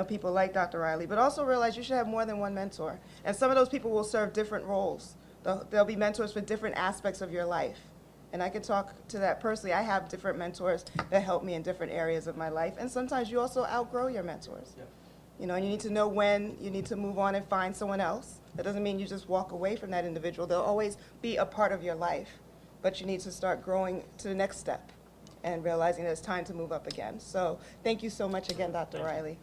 people like Dr. Riley. But also realize you should have more than one mentor. And some of those people will serve different roles. They'll be mentors for different aspects of your life. And I can talk to that personally. I have different mentors that help me in different areas of my life. And sometimes you also outgrow your mentors. Yeah. And you need to know when you need to move on and find someone else. That doesn't mean you just walk away from that individual. They'll always be a part of your life. But you need to start growing to the next step and realizing that it's time to move up again. So thank you so much again, Dr. Riley.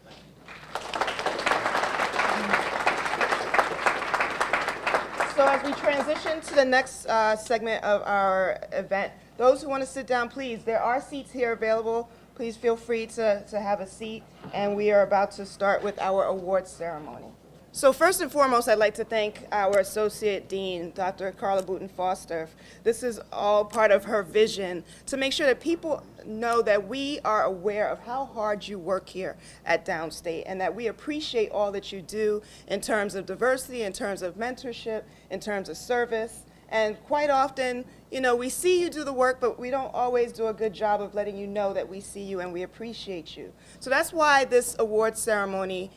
So as we transition to the next segment of our event, those who want to sit down, please, there are seats here available. Please feel free to have a seat. And we are about to start with our awards ceremony. So first and foremost, I'd like to thank our Associate Dean, Dr. Carla Booten Foster. This is all part of her vision to make sure that people know that we are aware of how hard you work here at Downstate and that we appreciate all that you do in terms of diversity, in terms of mentorship, in terms of service. And quite often, we see you do the work, but we don't always do a good job of letting you know that we see you and we appreciate you. So that's why this award ceremony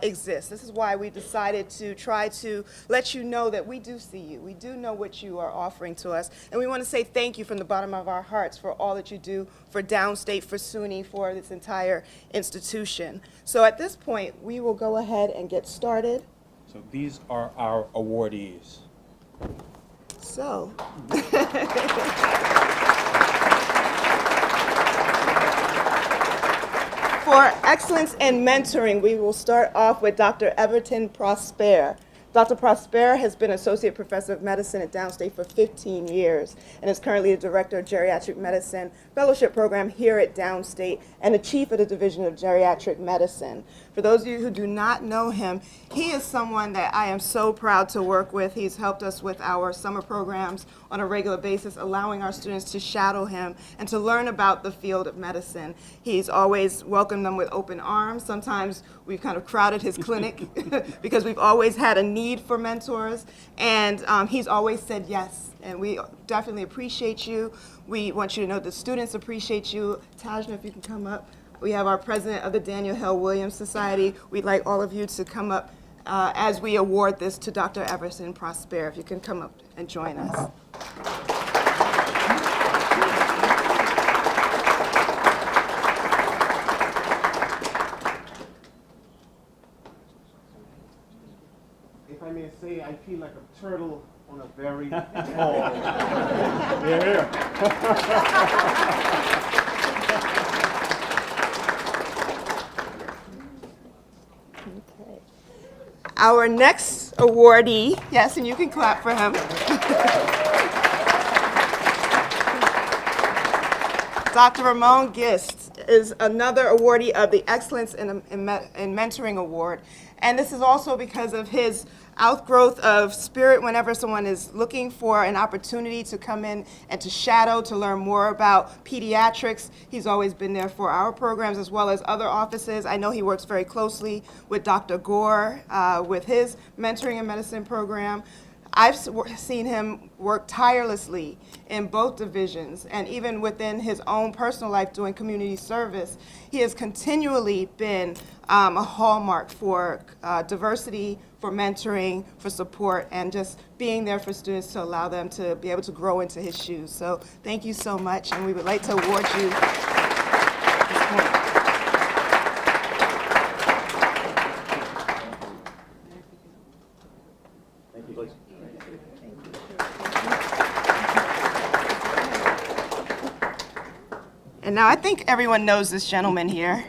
exists. This is why we decided to try to let you know that we do see you. We do know what you are offering to us. And we want to say thank you from the bottom of our hearts for all that you do for Downstate, for SUNY, for this entire institution. So at this point, we will go ahead and get started. So these are our awardees. So. For excellence in mentoring, we will start off with Dr. Everton Prosper. Dr. Prosper has been Associate Professor of Medicine at Downstate for 15 years and is currently the Director of Geriatric Medicine Fellowship Program here at Downstate and the Chief of the Division of Geriatric Medicine. For those of you who do not know him, he is someone that I am so proud to work with. He's helped us with our summer programs on a regular basis, allowing our students to shadow him and to learn about the field of medicine. He's always welcomed them with open arms. Sometimes we've kind of crowded his clinic because we've always had a need for mentors, and he's always said yes, and we definitely appreciate you. We want you to know the students appreciate you. Tajna, if you can come up. We have our president of the Daniel Hill Williams Society. We'd like all of you to come up as we award this to Dr. Everton Prosper. If you can come up and join us. If I may say, I feel like a turtle on a very tall. Here. Okay. Our next awardee, yes, and you can clap for him. Dr. Ramon Gist is another awardee of the Excellence in Mentoring Award. And this is also because of his outgrowth of spirit whenever someone is looking for an opportunity to come in and to shadow, to learn more about pediatrics. He's always been there for our programs as well as other offices. I know he works very closely with Dr. Gore with his mentoring and medicine program. I've seen him work tirelessly in both divisions, and even within his own personal life doing community service. He has continually been a hallmark for diversity, for mentoring, for support, and just being there for students to allow them to be able to grow into his shoes. So thank you so much, and we would like to award you this point. Thank you, please. And now I think everyone knows this gentleman here.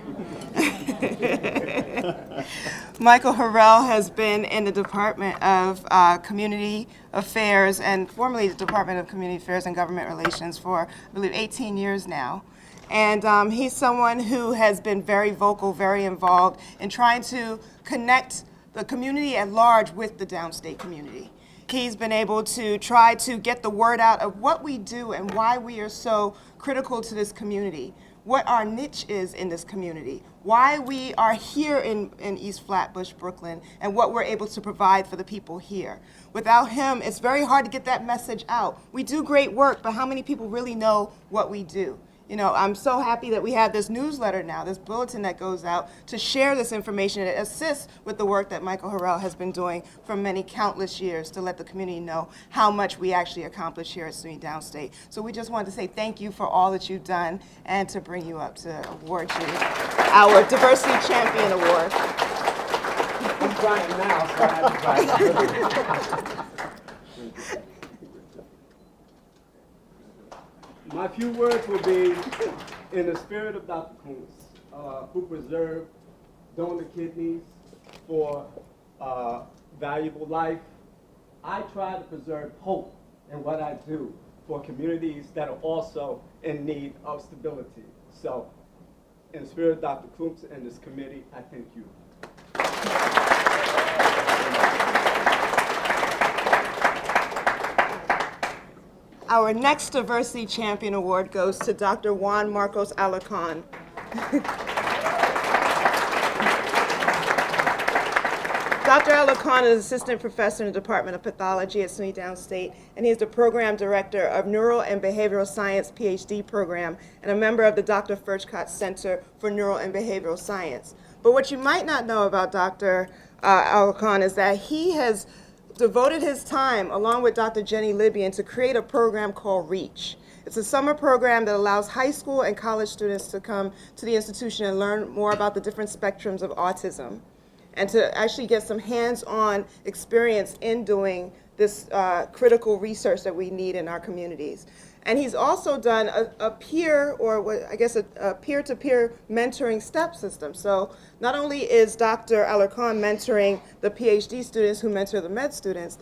Michael Harrell has been in the Department of Community Affairs and formerly the Department of Community Affairs and Government Relations for, I believe, 18 years now. And he's someone who has been very vocal, very involved in trying to connect the community at large with the Downstate community. He's been able to try to get the word out of what we do and why we are so critical to this community. what our niche is in this community, why we are here in East Flatbush, Brooklyn, and what we're able to provide for the people here. Without him, it's very hard to get that message out. We do great work, but how many people really know what we do? You know, I'm so happy that we have this newsletter now, this bulletin that goes out to share this information. It assists with the work that Michael Harrell has been doing for many countless years to let the community know how much we actually accomplish here at SUNY Downstate. So we just wanted to say thank you for all that you've done and to bring you up to award you our Diversity Champion Award. I'm crying now, so I have to cry. My few words will be in the spirit of Dr. Kountz, who preserved donor kidneys for valuable life. I try to preserve hope in what I do for communities that are also in need of stability. So, in the spirit of Dr. Kountz and this committee, I thank you. Our next Diversity Champion Award goes to Dr. Juan Marcos Alarcon. Dr. Alarcon is Assistant Professor in the Department of Pathology at SUNY Downstate, and he is the Program Director of Neural and Behavioral Science Ph.D. program and a member of the Dr. Kountz Center for Neural and Behavioral Science. But what you might not know about Dr. Alarcon is that he has devoted his time, along with Dr. Jenny Libyan, to create a program called REACH. It's a summer program that allows high school and college students to come to the institution and learn more about the different spectrums of autism, and to actually get some hands-on experience in doing this critical research that we need in our communities. And he's also done a peer, or what I guess a peer-to-peer mentoring step system. So not only is Dr. Alarcon mentoring the PhD students who mentor the med students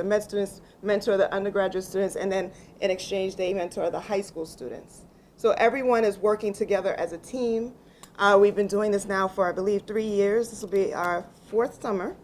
mentor the undergraduate students, and then in exchange they mentor the high school students. So everyone is working together as a team. We've been doing this now for, I believe, 3 years. This will be our 4th summer,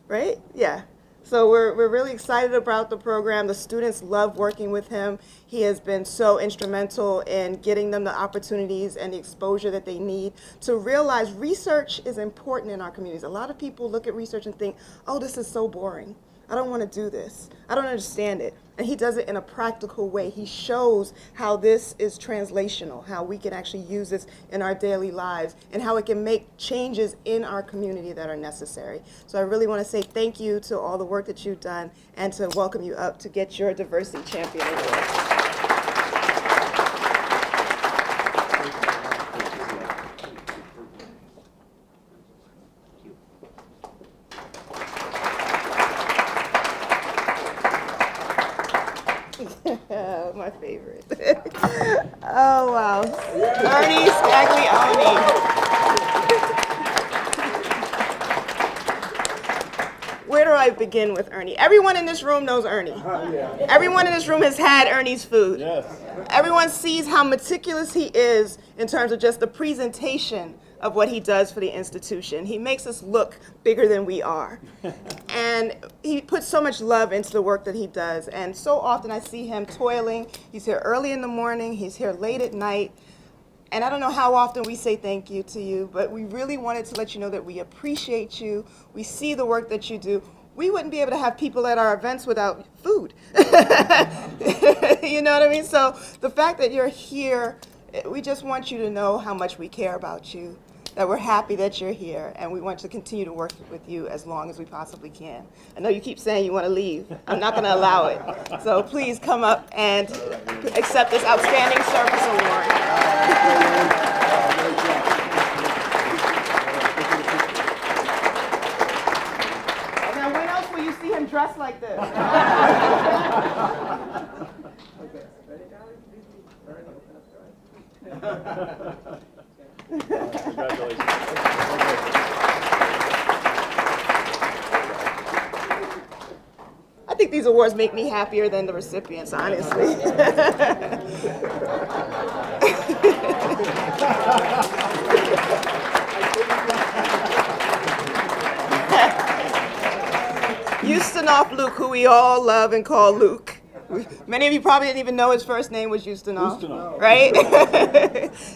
right? Yeah. So we're really excited about the program. The students love working with him. He has been so instrumental in getting them the opportunities and the exposure that they need to realize research is important in our communities. A lot of people look at research and think, oh, this is so boring. I don't want to do this. I don't understand it. And he does it in a practical way. He shows how this is translational, how we can actually use this in our daily lives, and how it can make changes in our community that are necessary. So I really want to say thank you to all the work that you've done, and to welcome you up to get your Diversity Champion Award. My favorite. Oh, wow. Ernie Scaglione. Where do I begin with Ernie? Everyone in this room knows Ernie. Everyone in this room has had Ernie's food. Yes. Everyone sees how meticulous he is in terms of just the presentation of what he does for the institution. He makes us look bigger than we are. And he puts so much love into the work that he does. And so often I see him toiling. He's here early in the morning, he's here late at night. And I don't know how often we say thank you to you, but we really wanted to let you know that we appreciate you. We see the work that you do. We wouldn't be able to have people at our events without food. You know what I mean? So the fact that you're here, we just want you to know how much we care about you, that we're happy that you're here, and we want to continue to work with you as long as we possibly can. I know you keep saying you want to leave. I'm not going to allow it. So please come up and accept this Outstanding Service Award. Now, when else will you see him dressed like this? Okay. Ready, guys? Congratulations. I think these awards make me happier than the recipients, honestly. Ustinov Luke, who we all love and call Luke. Many of you probably didn't even know his first name was Ustinov, right?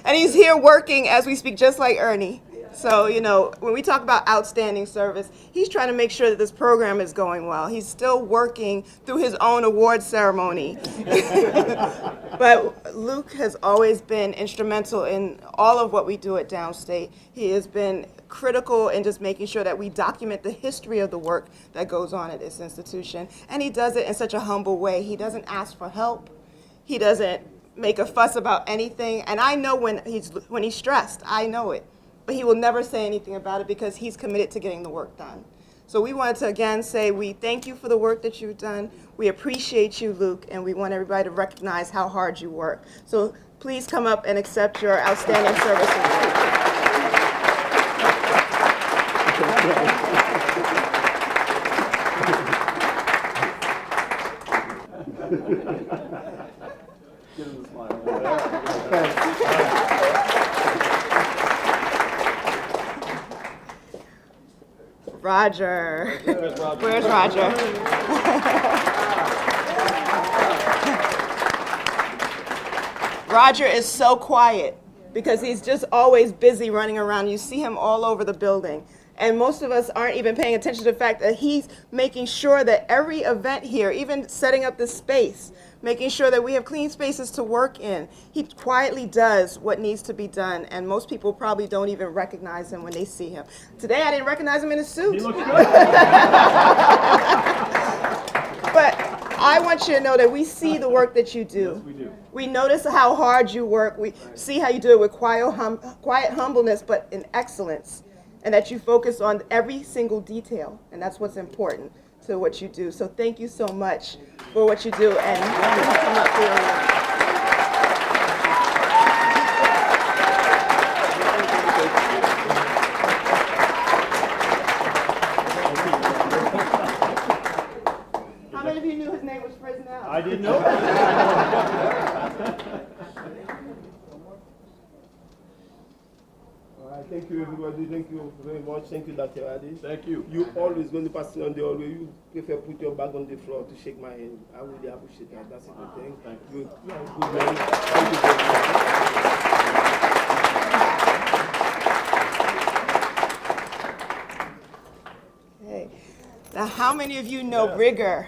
And he's here working as we speak, just like Ernie. So, you know, when we talk about outstanding service, he's trying to make sure that this program is going well. He's still working through his own award ceremony. But Luke has always been instrumental in all of what we do at Downstate. He has been critical in just making sure that we document the history of the work that goes on at this institution. And he does it in such a humble way. He doesn't ask for help. He doesn't make a fuss about anything. And I know when he's stressed, I know it. But he will never say anything about it because he's committed to getting the work done. So we wanted to again say we thank you for the work that you've done. We appreciate you, Luke, and we want everybody to recognize how hard you work. So please come up and accept your outstanding service Give him a smile. Roger. Where's Roger? Roger is so quiet because he's just always busy running around. You see him all over the building. And most of us aren't even paying attention to the fact that he's making sure that every event here, even setting up this space, making sure that we have clean spaces to work in. He quietly does what needs to be done, and most people probably don't even recognize him when they see him. Today I didn't recognize him in his suit. He looks good. But I want you to know that we see the work that you do. Yes, we do. We notice how hard you work. We see how you do it with quiet humbleness, but in excellence, and that you focus on every single detail, and that's what's important to what you do. So thank you so much for what you do, and come up here. How many of you knew his name was Fresnel? I didn't know that. Thank you, everybody. Thank you very much. Thank you, Dr. Adi. Thank you. You always going to pass it on the hallway. You prefer put your bag on the floor to shake my hand. I really appreciate that. That's a good thing. Thank you. Good man. Thank you very much. Okay. Now, how many of you know Rigor?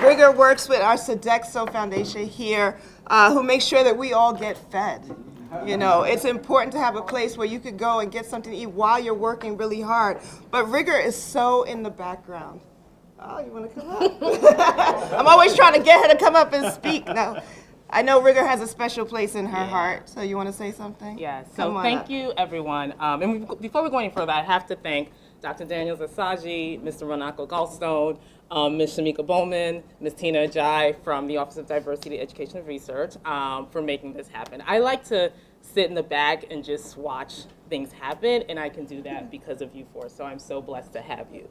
Rigor works with our Sodexo Foundation here, who makes sure that we all get fed. You know, it's important to have a place where you could go and get something to eat while you're working really hard. But Rigor is so in the background. Oh, you want to come up? I'm always trying to get her to come up and speak. Now, I know Rigor has a special place in her heart, so you want to say something? Yeah, so thank you, everyone. And before we go any further, I have to thank Dr. Daniel Zasagi, Mr. Renako Goldstone, Ms. Shamika Bowman, Ms. Tina Ajay from the Office of Diversity, Education, and Research for making this happen. I like to sit in the back and just watch things happen, and I can do that because of you four, so I'm so blessed to have you.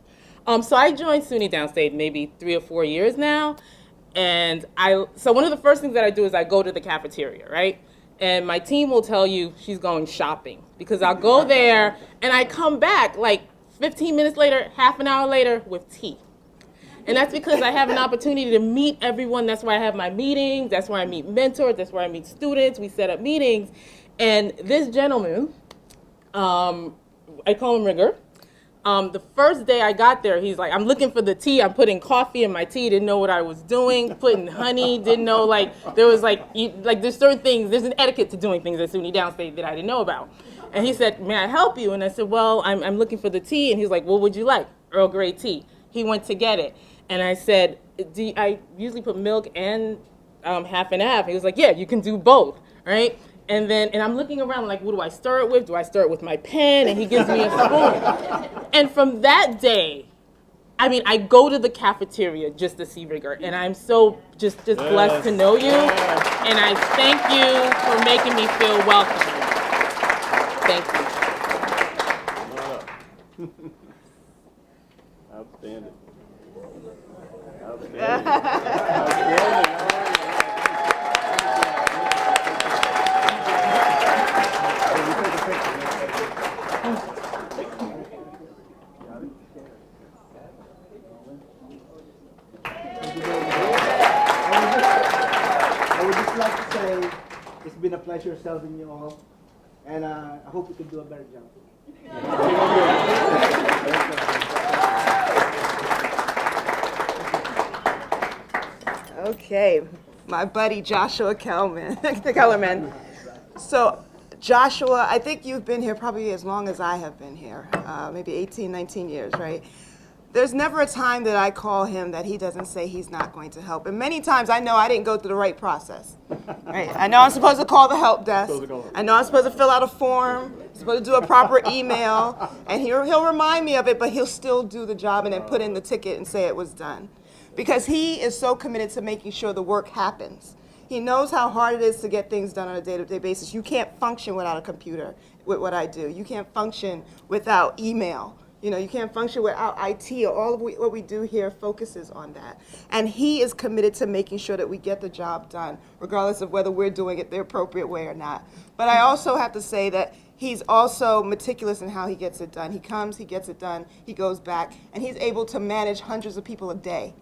So I joined SUNY Downstate maybe 3 or 4 years now, and so one of the first things that I do is I go to the cafeteria, right? And my team will tell you she's going shopping because I'll go there and I come back like 15 minutes later, half an hour later with tea. And that's because I have an opportunity to meet everyone. That's where I have my meetings. That's where I meet mentors. That's where I meet students. We set up meetings. And this gentleman, I call him Rigor. The first day I got there, he's like, I'm looking for the tea. I'm putting coffee in my tea. Didn't know what I was doing. Putting honey. Didn't know, like, there was there's certain things. There's an etiquette to doing things at SUNY Downstate that I didn't know about. And he said, may I help you? And I said, well, I'm looking for the tea. And he's like, what would you like? Earl Grey tea. He went to get it. And I said, I usually put milk and half and half. He was like, yeah, you can do both, right? And I'm looking around like, what do I stir it with? Do I stir it with my pen? And he gives me a spoon. And from that day, I mean, I go to the cafeteria just to see Rigor. And I'm so just blessed to know you. And I thank you for making me feel welcome. Thank you. Outstanding. pleasure serving you all, and I hope we can do a better job. Okay, my buddy Joshua Kellerman. So, Joshua, I think you've been here probably as long as I have been here, maybe 18, 19 years, right? There's never a time that I call him that he doesn't say he's not going to help. And many times I know I didn't go through the right process. Right? I know I'm supposed to call the help desk. I know I'm supposed to fill out a form, supposed to do a proper email, and he'll remind me of it, but he'll still do the job and then put in the ticket and say it was done. Because he is so committed to making sure the work happens. He knows how hard it is to get things done on a day-to-day basis. You can't function without a computer with what I do. You can't function without email. You know, you can't function without IT. All of what we do here focuses on that. And he is committed to making sure that we get the job done, regardless of whether we're doing it the appropriate way or not. But I also have to say that he's also meticulous in how he gets it done. He comes, he gets it done, he goes back, and he's able to manage hundreds of people a day.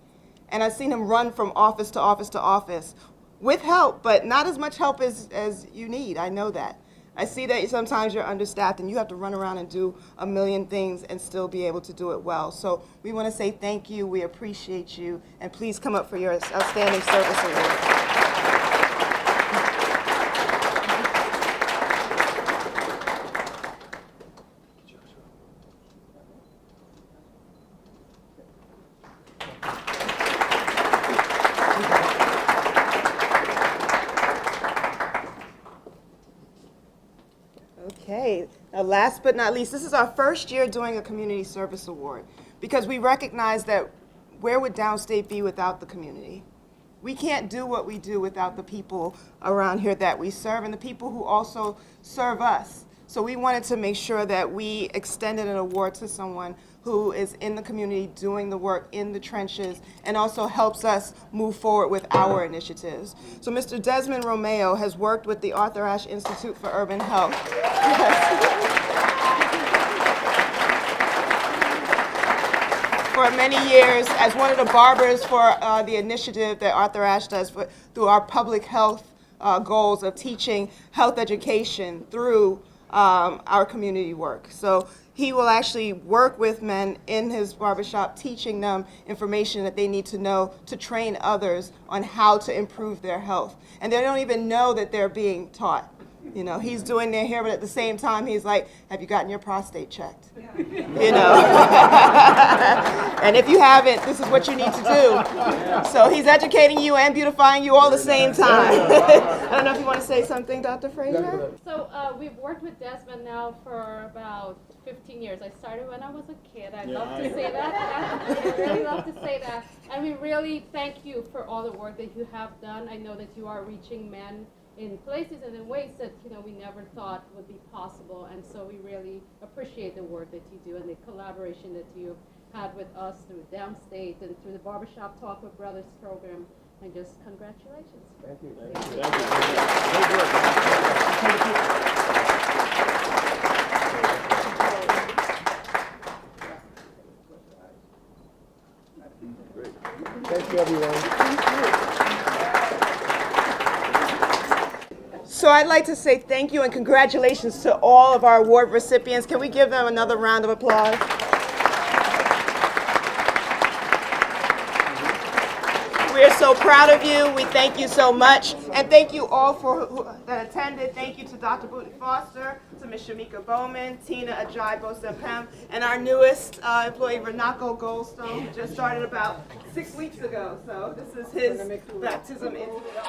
And I've seen him run from office to office to office with help, but not as much help as you need. I know that. I see that sometimes you're understaffed and you have to run around and do a million things and still be able to do it well. So we want to say thank you, we appreciate you, and please come up for your Outstanding Service Award. Okay, now last but not least, this is our first year doing a community service award because we recognize that where would Downstate be without the community? We can't do what we do without the people around here that we serve and the people who also serve us. So we wanted to make sure that we extended an award to someone who is in the community doing the work in the trenches and also helps us move forward with our initiatives. So Mr. Desmond Romeo has worked with the Arthur Ashe Institute for Urban Health. For many years as one of the barbers for the initiative that Arthur Ashe does through our public health goals of teaching health education through our community work. So he will actually work with men in his barbershop, teaching them information that they need to know to train others on how to improve their health. And they don't even know that they're being taught. You know, he's doing their hair, but at the same time, he's like, have you gotten your prostate checked? You know? And if you haven't, this is what you need to do. So he's educating you and beautifying you all at the same time. I don't know if you want to say something, Dr. Fraser? So we've worked with Desmond now for about 15 years. I started when I was a kid. I love to say that. I really love to say that. And we really thank you for all the work that you have done. I know that you are reaching men in places and in ways that we never thought would be possible, and so we really appreciate the work that you do and the collaboration that you had with us through Downstate and through the Barbershop Talk with Brothers program, and just congratulations. Thank you. Thank you, everyone. Thank you. So I'd like to say thank you and congratulations to all of our award recipients. Can we give them another round of applause? We are so proud of you. We thank you so much. And thank you all that attended. Thank you to Dr. Booty Foster, to Ms. Shamika Bowman, Tina Ajay Bosempem, and our newest employee, Renako Goldstone, who just started about 6 weeks ago. So this is his baptism into the